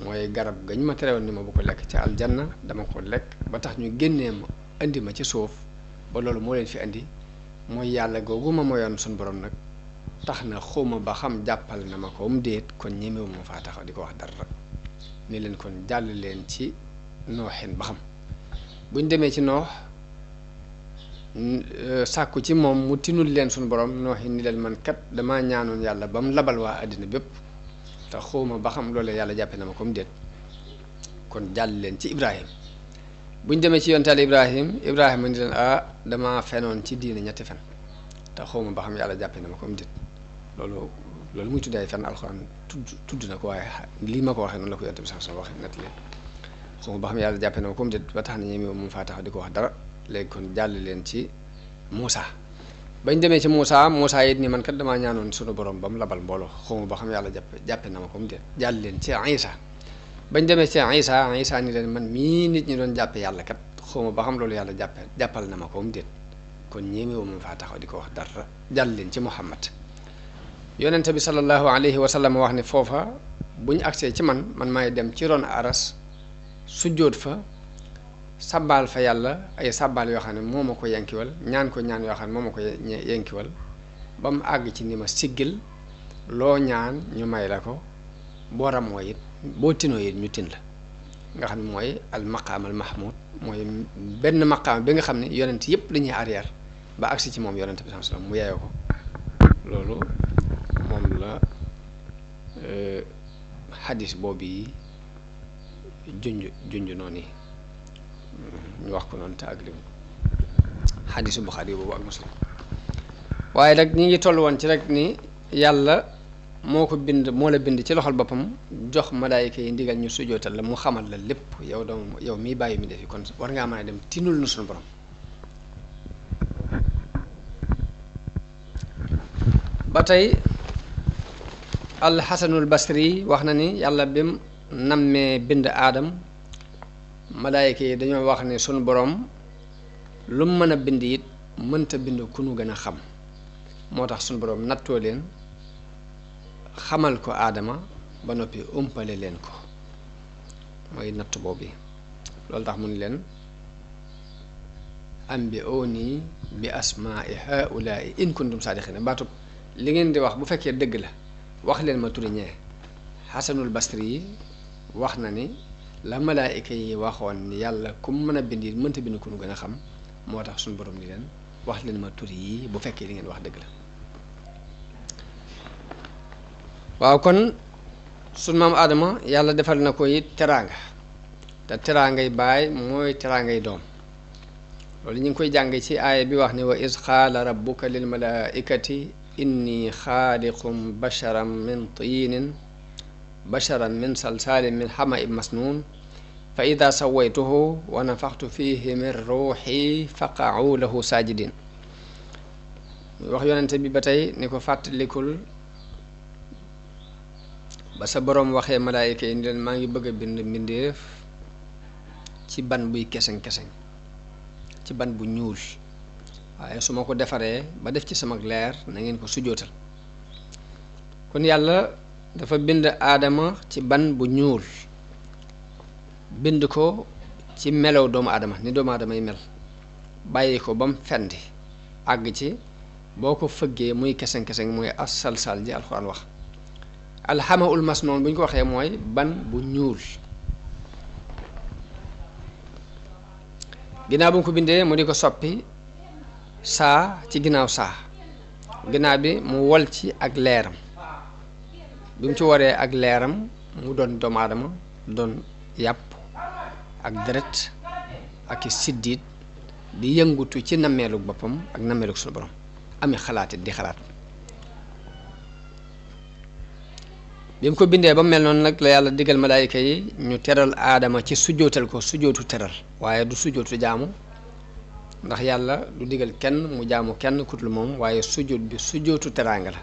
mooy garab gañ ma tere woon ni ma bu ko lekk ci aljanna dama ko lekk ba tax ñu génnee ma indi ma ci suuf ba loolu moo leen fi indi mooy yàlla googu ma moyoon suñ borom nag tax na xawma ba xam jàppal na ma ko mu déet kon ñemewu ma faa taxaw di ko wax dara ni leen kon jàll leen ci nooxin ba xam buñ demee ci noox sàkku ci moom mu tinul leen suñu borom nooxin ni leen man kat damaa ñaanoon yàlla ba mu labal waa àddina bépp te xawma ba xam loolee yàlla jàppe na ma ko mu déet kon jàll leen ci Ibrahim buñ demee ci yontaal Ibrahima ni leen damaa fenoon ci diine ñetti fen te xawma ba xam yàlla jàppe na ma ko mu déet loolu muy tuddee ay fen alxuraan tudd na ko waaye lii ma ko waxee noonu la ko yonte bi sax soo waxee nett leen xawma ba xam yàlla jàppe na ma ko mu déet ba tax na ñi moom faa taxaw di ko wax dara léegi kon jàll leen ci Muusa bañ demee ci Muusa it ni man kat damaa ñaanoon sunu borom ba mu labal mbooloo xawma ba xam yàlla jàppe na ma ko mu déet jàll leen ci Isa bañ demee ci Isa ni leen man mii nit ñi doon jàppe yàlla kat xawma ba xam loolu yàlla jàppal na ma ko mu déet kon ñemewu ma faa taxaw di ko wax dara jàll leen ci Muhammad yonente bi sallallahu alayhi wa sallam wax ne foofa bu ñu agsee ci man maay dem ci ron aras sujjóot fa sabbaal fa yàlla ay sabbaal yoo xam ne moo ma ko yenkiwal ñaan ko ñaan yoo xam ne moo ma ko yenkiwal ba mu àgg ci ni ma siggil loo ñaan ñu may la ko boo ramoo it boo tinoo it ñu tin la nga xam ne mooy al maqaam al mahmud mooy benn maqaam bi nga xam ne yonent yëpp dañuy arrière ba agsi ci moom yonent bi sallallahu alayhi wasallam mu yeyoo ko loolu moom la xadis boobu yi junj noonu yi ñu wax ko noonu te ak lim xadisu Buxaari boobu ak Muslim waaye nag ñi ngi toll woon ci rek ni yàlla moo la bind ci loxol boppam jox malaayika yi ndigal ñu sujootal la mu xamal la lépp yow mii bàyyi mi defi kon war ngaa mën a dem tinul nu suñu borom ba tey alxasanul basri wax na ni yàlla bim nammee bind aadam malaayika yi dañoo wax ne sunu borom lu mu mën a bind it mënta bind ku nu gën a xam moo tax sunu borom nattoo leen xamal ko aadama ba noppi umpale leen ko mooy natt boobu loolu tax mu ni leen ambi'uuni bi asmaa'i haa'ulaa'i in kuntum saadiqiina baatub li ngeen di wax bu fekkee dëgg la wax leen ma turi ñee xasanul basri yi wax na ni la malaayika yi waxoon ni yàlla ku mën a bind mënta bind ku nu gën a xam moo tax suñu borom ni leen wax leen ma turi yi bu fekkee li ngeen wax dëgg la waaw kon suñ maam Adama yàlla defal na ko it teraanga te teraangay baay mooy teraangay doom loolu ñu ngi koy jàng ci aaya bi wax ni wa iz qaala rabbuka lil malaaikati inni xaaliqum basharan min salsaalin min xama'in masnuun fa ida sawaytuhu wa nafaxtu fihi min ruuxi faqa'u lahu saajidin wax yonente bi ba tey ni ko fàttalikul ba sa boroom waxee malaayika yi ni leen maa ngi bëgg a bind mbindeef ci ban buy keseng-keseng ci ban bu ñuul waaye su ma ko defaree ba def ci sama leer na ngeen ko sujootal kon yàlla dafa bind aadama ci ban bu ñuul bind ko ci melow doomu aadama ni doomu aadama yi mel bàyyi ko ba mu fendi àgg ci boo ko fëggee muy keseng-keseng mooy as salsal ji alxuraan wax alxamaul masnoon bu ñu ko waxee mooy ban bu ñuul ginnaaw bu mu ko bindee mu di ko soppi saa ci ginnaaw saa ginnaaw bi mu wol ci ak leeram bi mu ci waree ak leeram mu doon doomu aadama doon yàpp ak deret ak i siddiit di yëngutu ci nammeelug boppam ak nammeelug suñu borom ami xalaat it di xalaat bi mu ko bindee ba mel noonu nag la yàlla digal malaayika yi ñu teral aadama ci sujootal ko sujootu teral waaye du sujootu jaamu ndax yàlla du digal kenn mu jaamu kenn kutul moom waaye sujoot bi sujootu teraanga la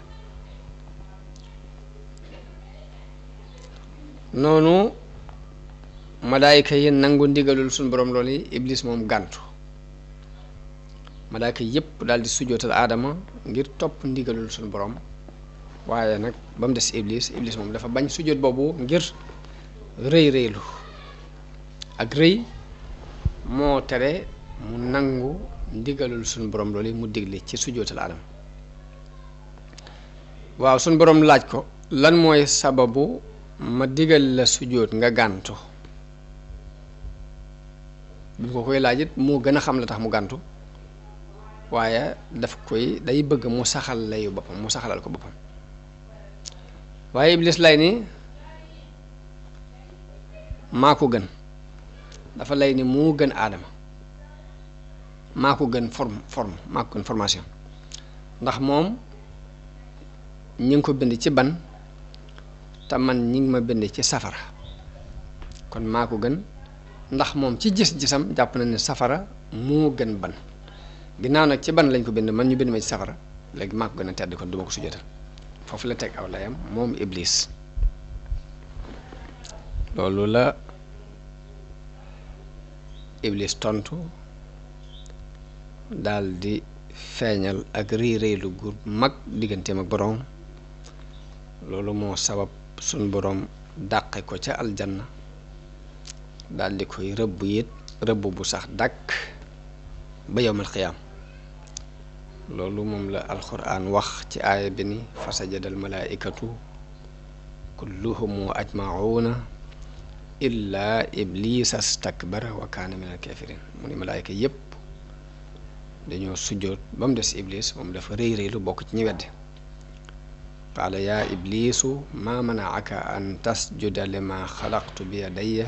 noonu malaayika yi nangu ndigalul suñu borom loolu yi iblis moom gàntu malaayika yépp daal di sujjootal aadama ngir topp ndigalul suñu borom waaye nag ba mu des iblis moom dafa bañ sujjoot boobu ngir rëylu ak rëy moo tere mu nangu ndigalul suñu borom loolu mu digle ci sujjootal aadama waaw suñu borom laaj ko lan mooy sababu ma digal la sujjóot nga gàntu bi ko koy laaj it moo gën a xam la tax mu gàntu waaye day bëgg mu saxal layu boppam mu saxalal ko boppam waaye iblis lay ni maa ko gën dafa lay ni moo gën aadama maa ko gën maa ko gën formation ndax moom ñi ngi ko bind ci ban te man ñi ngi ma bind ci safara kon maa ko gën ndax moom ci gis-gisam jàpp na ne safara moo gën ban ginnaaw nag ci ban lañ ko bind man ñu bind ma ci safara léegi maa ko gën a tedd kon duma ko sujjóotal foofu la teg aw layam moom iblis loolu la iblis tontu daal di feeñal ak rëy-rëylu gu mag digganteem ak boroom loolu moo sabab suñ boroom dàqe ko ca aljanna daal di koy rëbb it rëbb bu sax dàkk ba yowmal xiyaam loolu moom la alxuraan wax ci aaya bi ni fa sajadal malaaikatu kulluhum ajmauna illa iblisa stakbara wa kaana min al kafirin mu ni malaayika yépp dañoo sujjoot ba mu des iblis moom dafa rëy lu bokk ci ñi weddi qaala yaa iblisu maa manaaka an tasjuda lima xalaqtu bi yadayya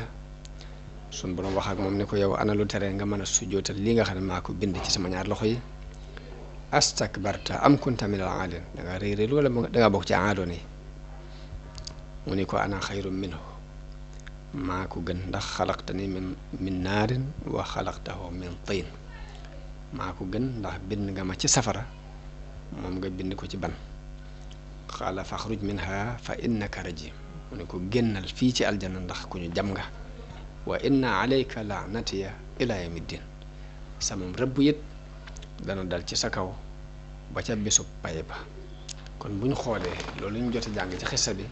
sun boroom wax ak moom ne ko yow ana lu tere nga mën a sujjootal li nga xam ne maa ko bind ci sama ñaar loxo yi astakbarta am kunta min al aalin danga rëy wala danga bokk ci aadoon yi mu ni ko ana xayrum minhu maa ko gën ndax xalaqtani min naarin wa xalaqtahu min tiin maa ko gën ndax bind nga ma ci safara moom nga bind ko ci ban xaala faxruj minha fa innaka rajim mu ne ko génnal fii ci aljana ndax ku ñu jam nga wa inna alayka laanatiya ila yawmiddin samam rëbb it dana dal ci sa kaw ba ca bésub pay ba kon buñ xoolee loolu ñu jot a jàng ci xissa bi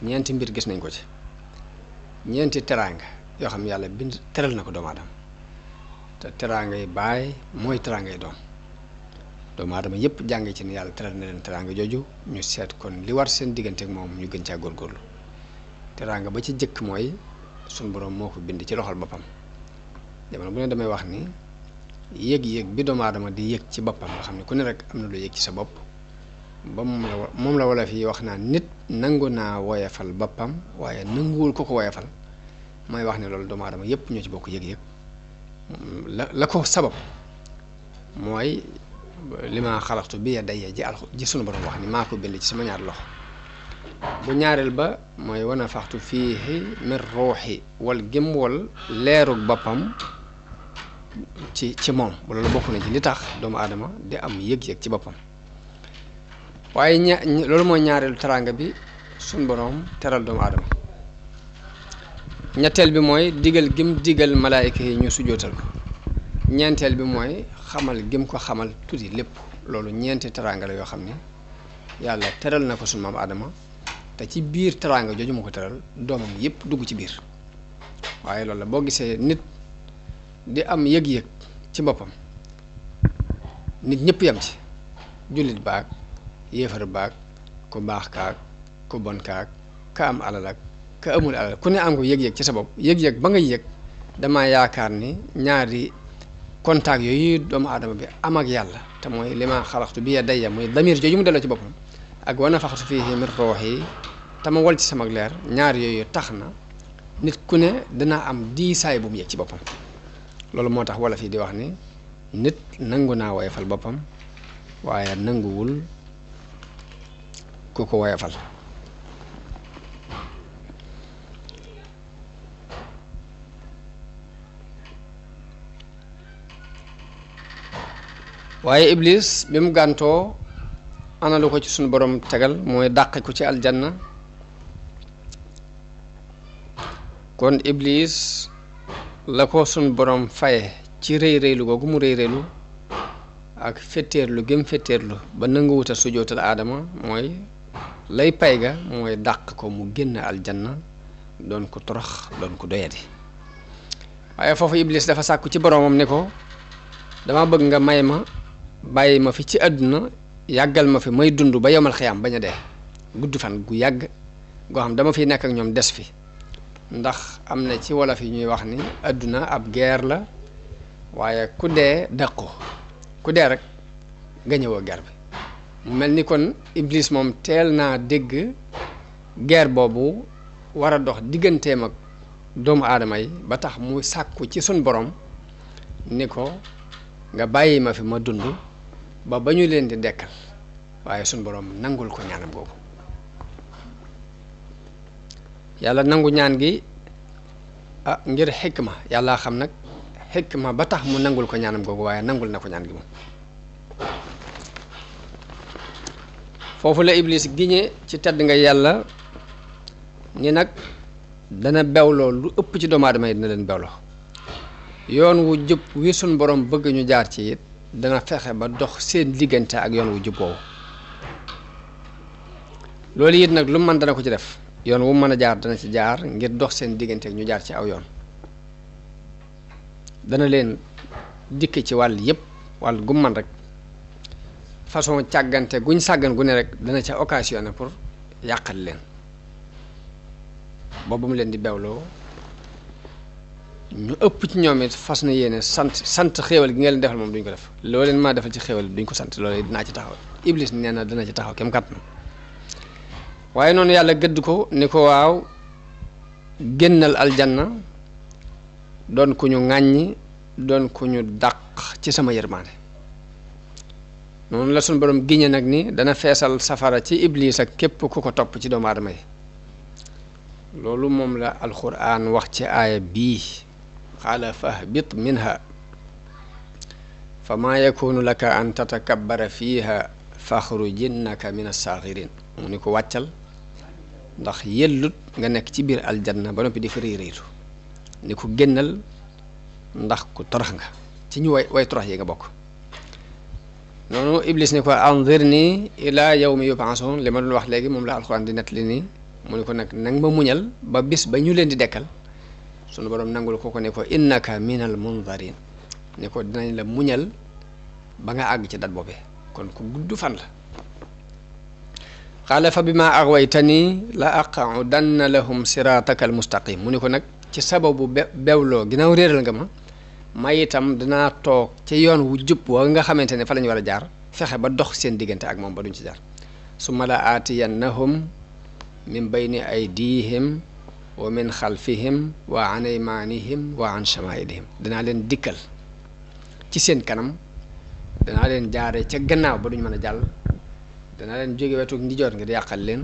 ñeenti mbir gis nañ ko ci ñeenti teraanga yoo xam ne yàlla bind teral na ko doomu aadama te teraangay baay mooy teraangay doomu aadama yépp jànge ci ne yàlla teral na leen teraanga jooju ñu seet kon li war seen diggante ak moom ñu gën caa góorgóorlu teraanga ba ci jëkk mooy suñ boroom moo ko bind ci loxol boppam jamono bu ne damay wax ni yëg-yëg bi doomu aadama di yëg ci boppam nga xam ne ku ne rek am na lu yëg ci sa bopp ba moom la wala fii wax naa nit nangu naa woyefal boppam waaye nanguwul ko woyefal mooy wax ne loolu doomu aadama yépp ñoo ci bokk yëg-yëg la ko sabab mooy li ma xalaxtu bi yadayya ji sunu borom wax ni maa ko bind ci sama ñaar loxo bu ñaareel ba mooy wana faxtu fiihi min ruuxi wal gém wal leerug boppam ci moom loolu bokk na ci li tax doomu aadama di am yëg-yëg ci boppam waaye loolu mooy ñaareelu teraanga bi sunu borom teral doomu aadama ñetteel bi mooy digal gim digal malaayika yi ñu sujjootal ko ñeenteel bi mooy xamal gim ko xamal tuuti lépp loolu ñeenti teraanga la yoo xam ne yàlla teral na ko sunu maam aadama te ci biir teraanga jooju mu ko teral doomam yépp dugg ci biir waaye loolu la boo gisee nit di am yëg-yëg ci boppam nit ñëpp yam ci jullit baag yéefar baag ku baax kaag ku bon kaag ka am alal ak ka amul alal ku ne am ko yëg-yëg ci sa bopp yëg-yëg ba nga yëg dama yaakaar ni ñaari contact yooyu doomu aadama bi am ak yàlla te mooy li ma xalaxtu bi yadayya muy damir jooju mu delloo ci boppam ak wa nafaxtu fiihi min ruuhi te ma wal ci sama leer ñaar yooyu tax na nit ku ne dana am diisaay bu mu yëg ci boppam loolu moo tax wala fii di wax ni nit nangu naa woyofal boppam waaye nanguwul ku ko woyofal waaye iblis bi mu gàntoo ana lu ko ci sunu borom tegal mooy dàqe ko ci aljanna kon iblis la ko sun borom faye ci rëy rëylu googu mu rëy rëylu ak fetteerlu gëm fetteerlu ba nanguwuta sujootal aadama mooy lay pay ga mooy dàq ko mu génn aljanna doon ko torox doon ko doyadi waaye foofu iblis dafa sàkku ci boromam ne ko dama bëgg nga may ma bàyyi ma fi ci àdduna yàggal ma fi may dund ba yomal xiyaam bañ a dee gudd fan gu yàgg goo xam dama fiy nekk ak ñoom des fi ndax am na ci wolof yi ñuy wax ni àdduna ab guerre la waaye ku dee dàqu ku dee rek gañewoo guerre bi mu mel ni kon iblis moom teel naa dégg guerre boobu war a dox digganteem ak doomu aadama yi ba tax mu sàkku ci sun borom ni ko nga bàyyi ma fi ma dund ba ñu leen di dekkal waaye sun borom nangul ko ñaanam googu yàlla nangu ñaan gi ngir xikma yàlla xam nag xikma ba tax mu nangul ko ñaanam googu waaye nangul na ko ñaan gi moom foofu la iblis giñe ci tedd nga yàlla ni nag dana bewloo lu ëpp ci doomu aadama yi dina leen bewloo yoon wu jub wi sun borom bëgg ñu jaar ci it dana fexe ba dox seen diggante ak yoon wu jub woowu loolu it nag lu mën dana ko ci def yoon wu mën a jaar dana ci jaar ngir dox seen diggante ak ñu jaar ci aw yoon dana leen dikk ci wàll yépp wàll gu man rek façon càggante guñ sàggan gu ne rek dana ca occasionné pour yàqal leen boobu mu leen di bewloo ñu ëpp ci ñoom it fas na yéene sant xéewal gi nga leen defal moom duñ ko def loo leen maa defal ci xéewal duñ ko sant loolu dinaa ci taxaw iblis nee na dana ci taxaw kem kàttan waaye noonu yàlla gëdd ko ni ko waaw génnal aljanna doon ku ñu ŋàññi doon ku ñu dàq ci sama yërmaande noonu la suñu borom giñe nag ni dana feesal safara ci iblis ak képp ku ko topp ci doomu aadama yi loolu moom la alquran wax ci aaya bii qaala fahbit minha fa maa yakunu laka an tatakabbara fiiha faxrujinnaka min as-saaxirin mu ni ko wàccal ndax yellut nga nekk ci biir aljanna ba noppi di fa rëy rëylu ni ko génnal ndax ku torox nga ci ñu way torox yi nga bokk noonu iblis ni ko anzirni ila yawmi yub'asun li ma doon wax léegi moom la alxuraan di nettali nii mu ni ko nag nang ma muñal ba bis ba ñu leen di dekkal sunu borom nangul ko ni ko innaka minal munzarin ni ko dinañ la muñal ba nga àgg ci dat boobee kon ku gudd fan la qaala fa bima aghwaytani la aq'udanna lahum sirataka al mustaqim mu ni ko nag ci sababu bewloo ginnaaw réeral nga ma itam dinaa toog ci yoon wu jub wa nga xamante ne fa la ñu war a jaar fexe ba dox seen diggante ak moom ba duñ ci jaar summa la aatiyannahum min bayni aydihim wa min xalfihim wa an aymanihim wa an shamailihim dinaa leen dikkal ci seen kanam danaa leen jaare ca gannaaw ba duñ mën a jàll danaa leen jóge wetu ndijoor ngir yàqal leen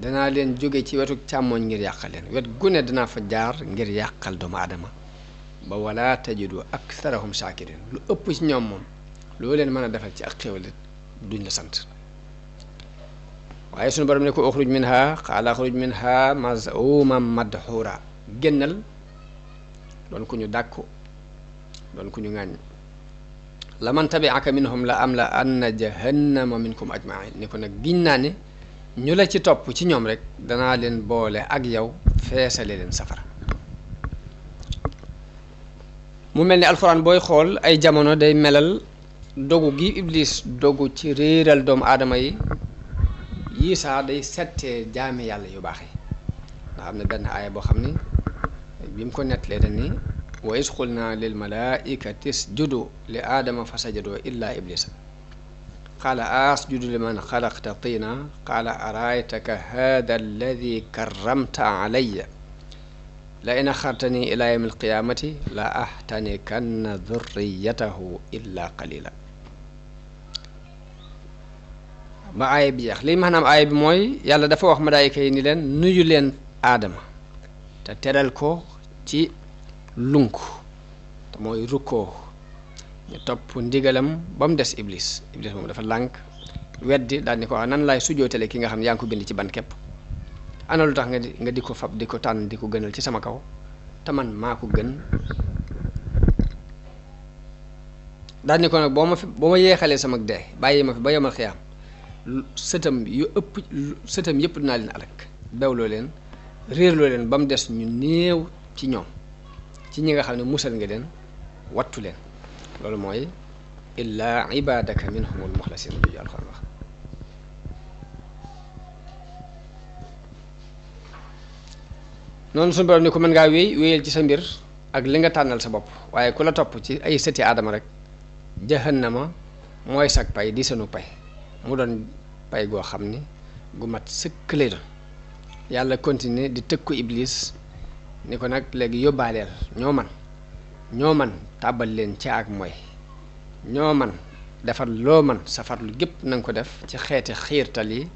danaa leen jóge ci wetu càmmooñ ngir yàqal leen wet gune danaa fa jaar ngir yàqal doomu aadama ba wala tajidu aktharahum shakirin lu ëpp ci ñoom moom loo leen mën a defal ci ak xéwal duñ la sant waaye suñu borom ne ko uxruj minha qaala uxruj minha maz'uman madhura génnal doon ku ñu dàkku doon ku ñu ŋàññ la man tabi'aka minhum la am la anna jahannama minkum ajma'in ni ko nag giñ naa ne ñu la ci topp ci ñoom rek danaa leen boole ak yow feesale leen safara mu mel ni alxuraan booy xool ay jamono day melal dogu gi iblis dogu ci réeral doomu aadama yi yii saa day settee jaami yàlla yu baax yi ndax am na benn aaya boo xam ni bi mu ko nettalee dañ ni wa iz qulna lil malaikati isjudu li aadama fa sajadoo illa iblisa qaala asjudu liman xalaqta tina qaala araaytaka hada alladi karramta alayya la in axartani ila yawmi alqiyamati la ahtanikanna dhurriyatahu illa qalila ba aaya bi jeex lii maanaam aaya bi mooy yàlla dafa wax malaayika yi ni leen nuyu leen aadama te teral ko ci lunk te mooy rukkoo ñu topp ndigalam ba mu des iblis moom dafa lànk weddi daal ni ko wax nan laay sujjootale ki nga xam ne yaa ngi ko bind ci ban képp ana lu tax nga di ko fab di ko tànn di ko gënal ci sama kaw te man maa ko gën. daal ni ko nag boo ma yeexalee sama dee bàyyi ma fi ba yomal xiyaam sëtam yëpp dinaa leen alak bewloo leen réerloo leen ba mu des ñu néew ci ñoom ci ñi nga xam ne musal nga leen wattu leen. loolu mooy illaa ibadaka minhumul muxlasin bi alxuraan wax. noonu suñu borom ni ko mën ngaa wéyal ci sa mbir ak li nga tànnal sa bopp waaye ku la topp ci ay sëti aadama rek jahannama mooy sag pay di sunu pay mu doon pay goo xam ni gu mat sëkk lay doon. yàlla continuer di tëkku iblis ni ko nag léegi yóbbaaleel ñoo man tàbbal leen ci ak mooy ñoo man defar loo man safarlu gépp na nga ko def ci xeeti xiirtal yi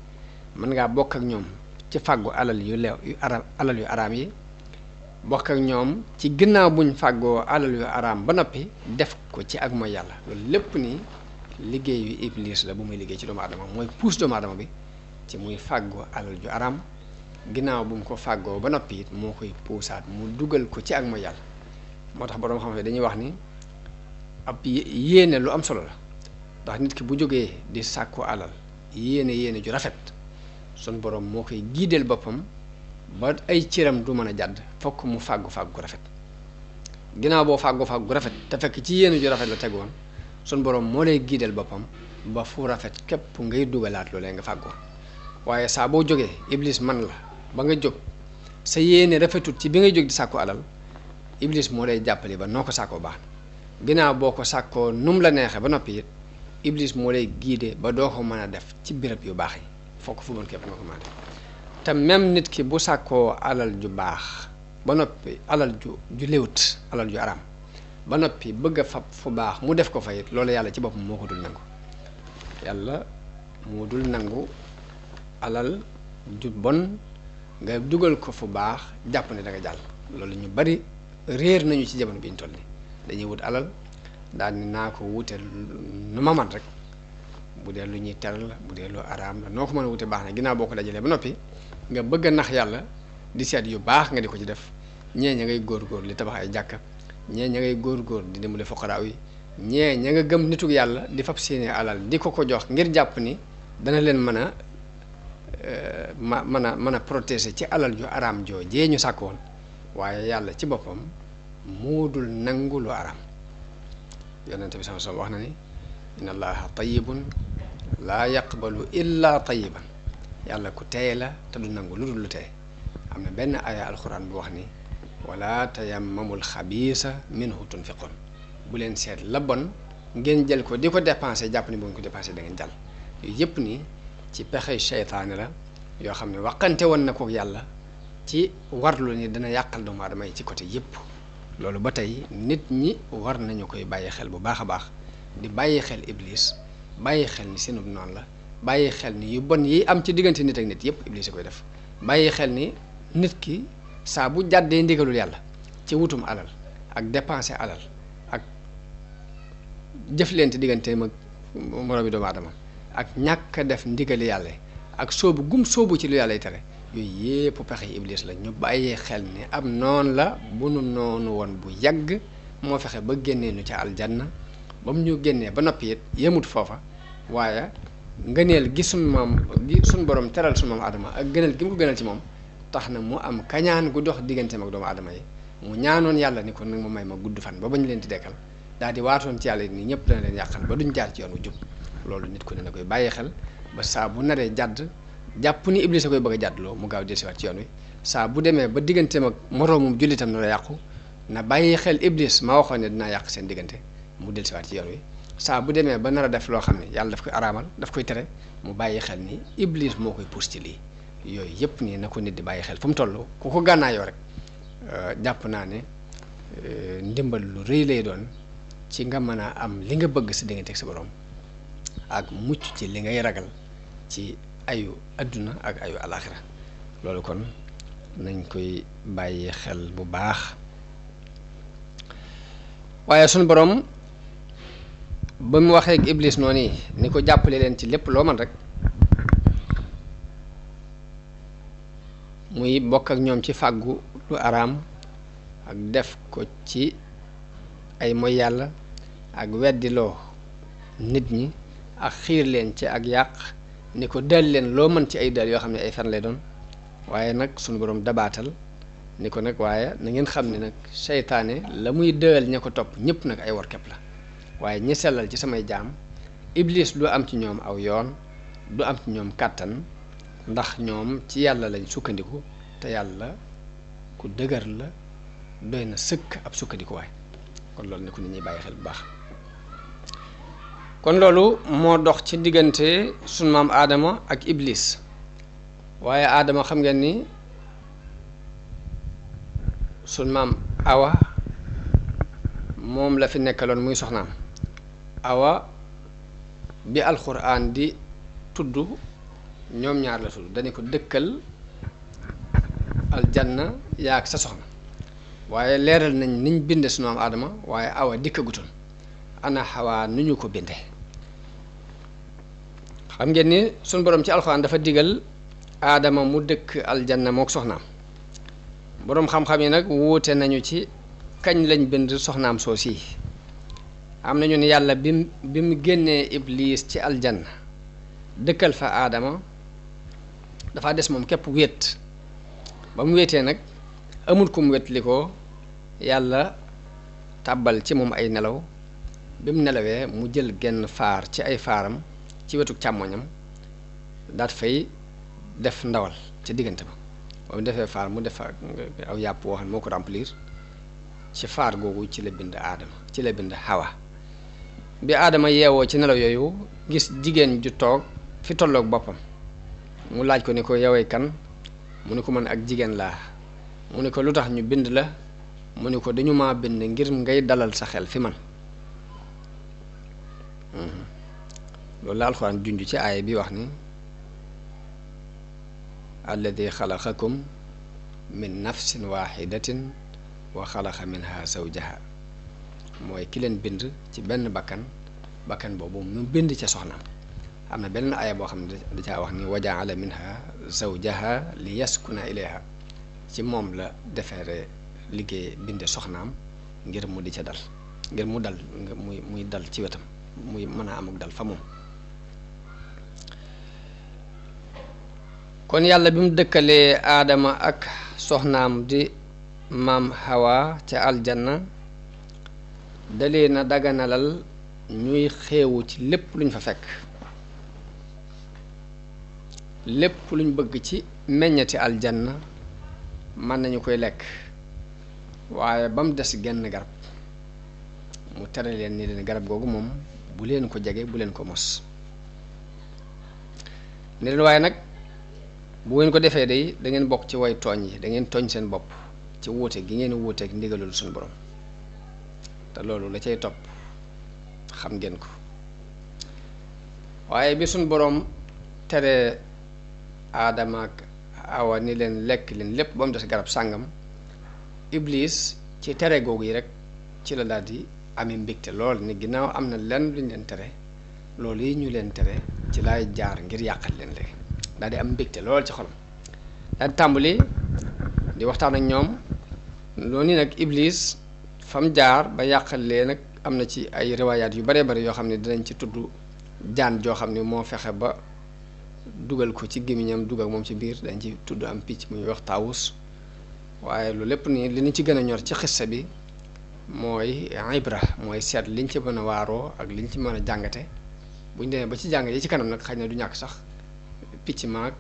mën ngaa bokk ak ñoom ci fàggu alal yu araam yi bokk ak ñoom ci ginnaaw buñ fàggoo alal yu araam ba noppi def ko ci ak mooy yàlla. loolu lépp ni liggéeyu iblis la bu muy liggéey ci doomu aadama mooy puus doomu aadama bi ci muy fàggoo alal ju araam ginnaaw bu mu ko fàggoo ba noppi it moo koy puusaat mu dugal ko ci ak mooy yàlla. moo tax boroom xam-xam dañuy wax ni ab yéene lu am solo la ndax nit ki bu jógee di sàkku alal yéene ju rafet sun borom moo koy giideel boppam ba ay cëram du mën a jàdd fokk mu fàggu gu rafet. ginnaaw boo fàggu gu rafet te fekk ci yéene ju rafet la tegoon sun borom moo lay giideel boppam ba fu rafet képp ngay dugalaat loolee nga fàggoon. waaye saa boo jógee iblis man la ba nga jóg sa yéene rafetut ci bi ngay jóg di sàkku alal iblis moo lay jàppale ba noo ko sàkkoo baax na ginnaaw boo ko sàkkoo num la neexee ba noppi it iblis moo lay giide ba doo ko mën a def ci béréb yu baax yi fokk fu bon képp nga ko mën a def. te même nit ki bu sàkkoo alal ju baax ba noppi alal ju léwut alal ju araam ba noppi bëgg a fab fu baax mu def ko fa it loolu yàlla ci boppam moo ko dul nangu. yàlla moo dul nangu alal ju bon nga dugal ko fu baax jàpp ne da nga jàll. loolu ñu bari réer nañu ci jamono bi ñu toll nii dañuy wut alal daal ni naa ko wute nu ma man rek bu dee lu ñuy teral la bu dee lu araam la noo ko mën a wute baax na ginnaaw boo ko dajalee ba noppi nga bëgg a nax yàlla di seet yu baax nga di ko ci def. ñee ña ngay góor li tabax ay jàkka ñee ña ngay góor di dimbale fuqaraaw yi ñee ña nga gëm nitug yàlla di fab seeni alal di ko jox ngir jàpp ni dana leen mën a protéger ci alal ju araam joo jee ñu sàkk woon. waaye yàlla ci boppam moo dul nangu lu araam. yonente bi sama wax na ni inna allaha tayyibun laa yaqbalu illa tayyiban yàlla ku teey la te du nangu lu dul lu teey. am na benn aya alxuraan bu wax ni wala tayammamul xabiisa minhu tunfiqun bu leen seet la bon ngeen jël ko di ko dépensé jàpp ni bu ngeen ko dépensé da ngeen jàll. yooyu yëpp nii ci pexe seytaane la yoo xam ne waxante woon na ko yàlla ci warlu ni dana yàqal doomu aadama yi ci côté yëpp. loolu ba tey nit ñi war nañu koy bàyyi xel bu baax a baax di bàyyi xel iblis bàyyi xel ni seenub noonu la bàyyi xel ni yu bon yi am ci diggante nit ak nit yëpp iblis a koy def. bàyyi xel ni nit ki saa bu jàddee ndigalul yàlla ci wutum alal ak dépenser alal ak jëflante digganteem ak moroomi doomu aadama ak ñàkk a def ndigali yàlla ak soobu ci lu yàlla tere yooyu yépp pexe iblis la. ñu bàyyee xel ni am noon la bu nu noonu woon bu yàgg moo fexe ba génnee nu ca aljanna ba mu ñu génnee ba noppi it yemut foofa waaye ngëneel gi suñ borom teral suñ moom aadama ak gënal gi mu ko gënal ci moom tax na mu am kañaan gu dox digganteem ak doomu aadama yi. mu ñaanoon yàlla ni ko nag ma may ma gudd fan ba bañ leen di dekkal daal di waatoon ci yàlla ni ñëpp dana leen yàqal ba duñ jaar ci yoon wu jub. loolu nit ku ne na koy bàyyi xel ba saa bu naree jàdd jàpp ni iblis a koy bëgg a jàddloo mu gaaw dellusiwaat ci yoon wi. saa bu demee ba digganteem ak moroomum jullitam na la yàqu na bàyyi xel iblis ma waxoon ne dinaa yàq seen diggante mu dellusiwaat ci yoon wi. saa bu demee ba nar a def loo xam ne yàlla daf koy araamal daf koy tere mu bàyyi xel ni iblis moo koy pousse ci lii. yooyu yëpp nii na ko nit di bàyyi xel fu mu toll ku ko gànnaayoo rek jàpp naa ne ndimbal lu rëy lay doon ci nga mën a am li nga bëgg si diggante ak sa borom ak mucc ci li ngay ragal ci ayu adduna ak ayu alaxira. loolu kon nañ koy bàyyi xel bu baax. waaye sunu borom ba mu waxee ak iblis noonu ni ko jàppale leen ci lépp loo man rek muy bokk ak ñoom ci fàggu lu araam ak def ko ci ay moy yàlla ak weddiloo nit ñi ak xiir leen ci ak yàq ni ko dal leen loo mën ci ay dal yoo xam ne ay fen lay doon waaye nag suñu boroom dabaatal ni ko nag waaye na ngeen xam ne nag seytaane la muy dëal ña ko topp ñëpp nag ay workepp la waaye ñi sellal ci samay jaam iblis du am ci ñoom aw yoon du am ci ñoom kàttan ndax ñoom ci yàlla lañ sukkandiku te yàlla ku dëgër la doy na sëkk ab sukkandiku waay kon loolu ne ko nit ñuy bàyyi xel bu baax kon loolu moo dox ci diggante sunu maam aadama ak iblis waaye aadama xam ngeen ni sunu maam awa moom la fi nekkaloon muy soxnaam awa bi alxuraan di tudd ñoom ñaar la tudd dañu ko dëkkal aljanna yaag sa soxna waaye leeral nañ niñ binde sunu maam aadama waaye awa dikkagutoon ana xawaa nu ñu ko binde xam ngeen ni sunu borom ci alxuraan dafa digal aadama mu dëkk aljanna mook soxnaam boroom xam-xam yi nag wuute nañu ci kañ lañ bind soxnaam soosi am nañu ne yàlla bi mu génnee iblis ci aljanna dëkkal fa aadama dafa des moom képp wéet ba mu wéetee nag amul ku mu wét li ko yàlla tàbbal ci moom ay nelaw bi mu nelawee mu jël genn faar ci ay faaram ci wetu càmmoñam daat fay def ndawal ci diggante ba mu defee faar mu def aw yàpp woo xam ne moo ko remplir ci faar googu ci la bind aadama ci la bind xawa bi aadama yeewoo ci nelaw yooyu gis jigéen ju toog fi tolloog boppam mu laaj ko ni ko yowee kan mu ni ko man ak jigéen laa mu ni ko lu tax ñu bind la mu ni ko dañu maa bind ngir ngay dalal sa xel fi man loolu la alxuraan junj ci aaya bi wax ni alladi xalaqakum min nafsin waxidatin wa xalaqa minha zawjaha mooy ki leen bind ci benn bakkan boobu mu bind ca soxnaam am na beneen aaya boo xam ne da caa wax ni wajaala minha zawjaha li yaskuna ilayha ci moom la defeere liggéey binde soxnaam ngir mu di ca dal ngir mu dal muy dal ci wetam muy mën a am ak dal fa moom kon yàlla bi mu dëkkalee aadama ak soxnaam di maam Hawa ca aljanna dalee na daganalal ñuy xeewu ci lépp luñ fa fekk lépp luñ bëgg ci meññati aljanna mën nañu koy lekk waaye ba mu des genn garab mu tere leen ni leen garab googu moom bu leen ko jege bu leen ko mos ni leen waaye nag bu ngeen ko defee day da ngeen bokk ci way tooñ yi da ngeen tooñ seen bopp ci wuute gi ngeen wuuteeg ndigalul suñu borom te loolu la cay topp xam ngeen ko waaye bi suñu borom tere aadama ak awa ni leen lekk leen lépp ba mu des garab sàngam iblis ci tere googu yi rek ci la daal di amee mbégte lool ni ginnaaw am na lenn luñ leen tere loolu yi ñu leen tere ci laay jaar ngir yàqal leen léegi daal di am mbégte lool ci xolam daal di tàmbali di waxtaan ak ñoom loolu nag iblis fam jaar ba yàqal leen nag am na ci ay riwaayaat yu bare bari yoo xam ne dinañ ci tudd jaan joo xam ne moo fexe ba dugal ko ci gémmiñam dugal moom ci biir dañ ci tudd am picc muy wax taawus waaye lu lépp nii li ñu ci gën a ñor ci xissa bi mooy ibra mooy seet liñ ci mën a waaroo ak liñ ci mën a jàngate buñ demee ba ci jàng yi ci kanam nag xëy na du ñàkk sax picc maag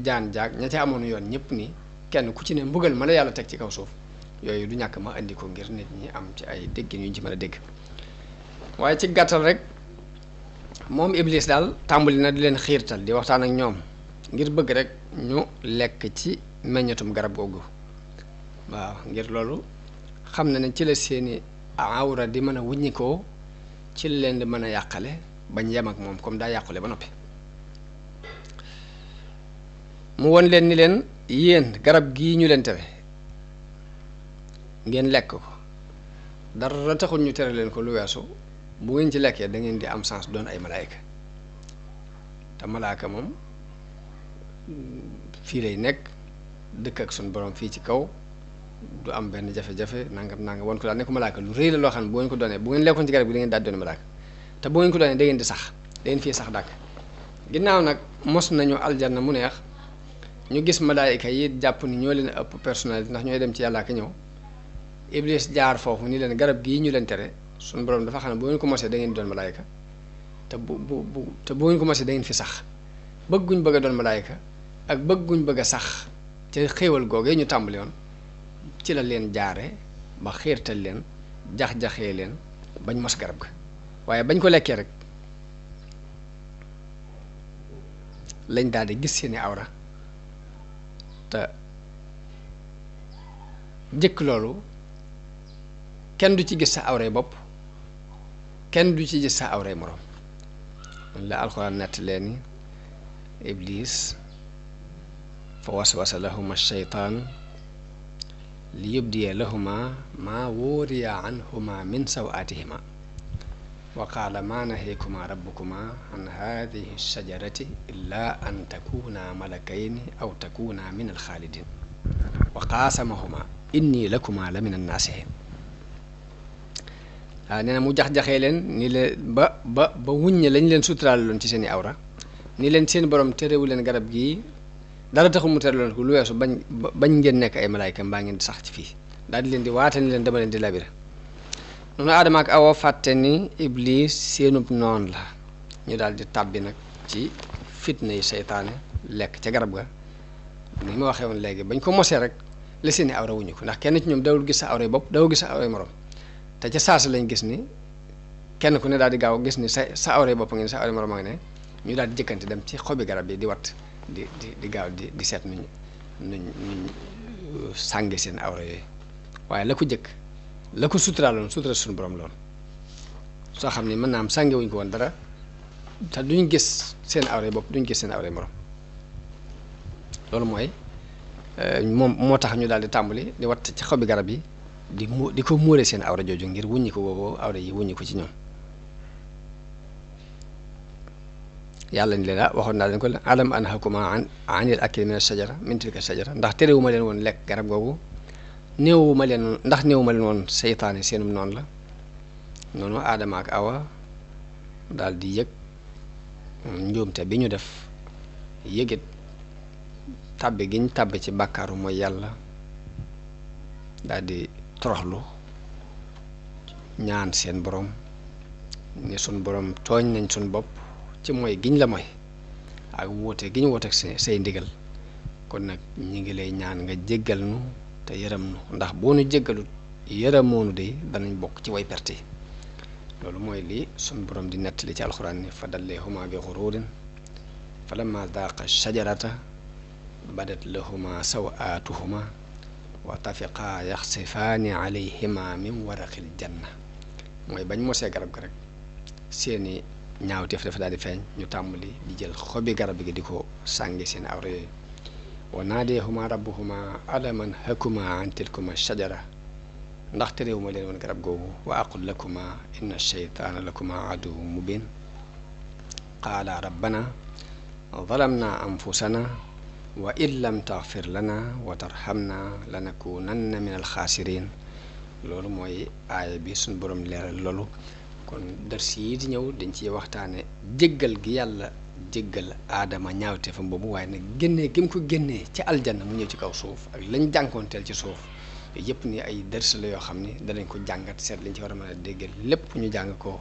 jaan jaag ña ca amoon yoon ñëpp ni kenn ku ci ne mbugal ma la yàlla teg ci kaw suuf yooyu du ñàkk ma indi ko ngir nit ñi am ci ay déggin yu ñu ci mën a dégg waaye ci gàttal rek moom iblis daal tàmbali na di leen xiirtal di waxtaan ak ñoom ngir bëgg rek ñu lekk ci meññatum garab googu waaw ngir loolu xam na ne ci la seeni awra di mën a wuññikoo ci la leen di mën a yàqale bañ yem ak moom comme daa yàqule ba noppi mu won leen ni leen yéen garab gii ñu leen tere ngeen lekk ko dara taxul ñu tere leen ko lu weesu bu ngeen ci lekkee da ngeen di am chance doon ay malaayka te malaaka moom fii lay nekk dëkk ak suñu borom fii ci kaw du am benn jafe-jafe nangam nangam wan ko daal ne ko malaaka lu rëy la loo xam ne bu ngeen ko doonee bu ngeen lekkoon ci garab gi da ngeen daal doon malaaka te bu ngeen ko doonee da ngeen di sax da ngeen fii sax dàkk. ginnaaw nag mos nañu aljanna mu neex ñu gis malaayika yi jàpp ni ñoo leen ëpp personnalité ndax ñooy dem ci yàlla ak ñëw Iblis jaar foofu ni leen garab gii ñu leen tere suñu borom dafa xam ne bu ngeen ko mosee da ngeen di doon malaayika te bu ngeen ko mosee da ngeen fi sax bëgguñ bëgg a doon malaayika ak bëgguñ bëgg a sax ca xéewal googee ñu tàmbali woon ci la leen jaare ba xiirtal leen jax-jaxee leen bañ mos garab ga waaye bañ ko lekkee rek lañ daal di gis seeni awra te jëkk loolu kenn du ci gis sa awray bopp kenn du ci gis sa awray moroom la alxuraan nett leen Iblis fa waswasa lahuma shaytaan li yubdiya lahuma maa wuriya anhuma min sawaatihima wa qaala maa naheekuma rabbukuma an haadihi shajarati illa an takuna malakayni aw takuna min alxaalidin wa qaasamahuma inni lakuma la min annaasihin waaw nee na mu jax-jaxee leen ni leen ba wuññe lañ leen suturaal loon ci seen i awra ni leen seen borom terewu leen garab gii dara taxul mu tere loon ko lu weesu bañ ngeen nekk ay malaayka mbaa ngeen sax ci fii daal di leen di waate ni leen dama leen di labire noonu Aadama ak Awa fàtte ni Iblis seenub noon la ñu daal di tàbbi nag ci fitna yi seytaane lekk ca garab ga ni ma waxee woon léegi bañ ko mosee rek la seeni awra wuñu ko ndax kenn ci ñoom dawul gis sa awray bopp dawul gis sa awray morom te ca saasa lañ gis ni kenn ku ne daal di gaaw gis ni sa awray bopp nga ne sa awray morom nga ne ñu daal di jëkkante dem ci xobi garab yi di wat di gaaw di seet nuñ sànge seen awra yooyu waaye la ko jëkk la ko suturaaloon sutura suñu borom loon soo xam ni mën naa am sànge wuñ ko woon dara te duñ gis seen awray bopp duñ gis seen awray morom loolu mooy moom moo tax ñu daal di tàmbali di wat ci xobi garab yi di ko muure seen awra jooju ngir wuññi ko boobu awra yi wuññi ko ci ñoom yàlla ni leen waxoon naa leen ko alam anhakuma anil akli min ashajara min tilka shajara ndax terewuma leen woon lekk garab googu néewuma leen woon seytaane seenum noonu la noonu Aadama ak Awa daal di yëg njuumte bi ñu def yëgit tàbbi giñ tàbbi ci bàkkaaru mooy yàlla daal di toroxlu ñaan seen borom ni sun borom tooñ nañ sun bopp ci mooy giñ la mooy ak woote gi ñu woote ak say ndigal kon nag ñi ngi lay ñaan nga jéggal nu te yërëm nu ndax boo nu jéggalut yërëmoonu de danañ bokk ci way perte yi loolu mooy lii sun borom di nettali ci alxuraan ni fa dalleehuma bi xururin fa lamma daaqa shajarata badat lahuma sawaatuhuma wa tafiqaa yaxsifaani alayhima min waraqil janna mooy bañ mosee garab ga rek seeni ñaawteef dafa daal di feeñ ñu tàmbali di jël xobi garab gi di ko sàngi seen awra yooyu wa naadeehuma rabbuhuma alaman hakuma an tilkuma shajara ndax terewuma leen woon garab googu wa aqul lakuma inna sheytaana lakuma aduwwu mubin qaala rabbana zalamna anfusana wa in lam taxfir lana wa tarhamna lanakunanna min alxaasirin loolu mooy aaya bi suñ borom leeral loolu kon dars yi di ñëw dañ ciy waxtaane jéggal gi yàlla jéggal aadama ñaawte fa boobu waaye nag génnee gi mu ko génnee ci aljanna mu ñëw ci kaw suuf ak lañ jànkoonteel ci suuf yëpp ni ay dars la yoo xam ni danañ ko jàngat seet lañ ci war a mën a déggal lépp ñu jàng ko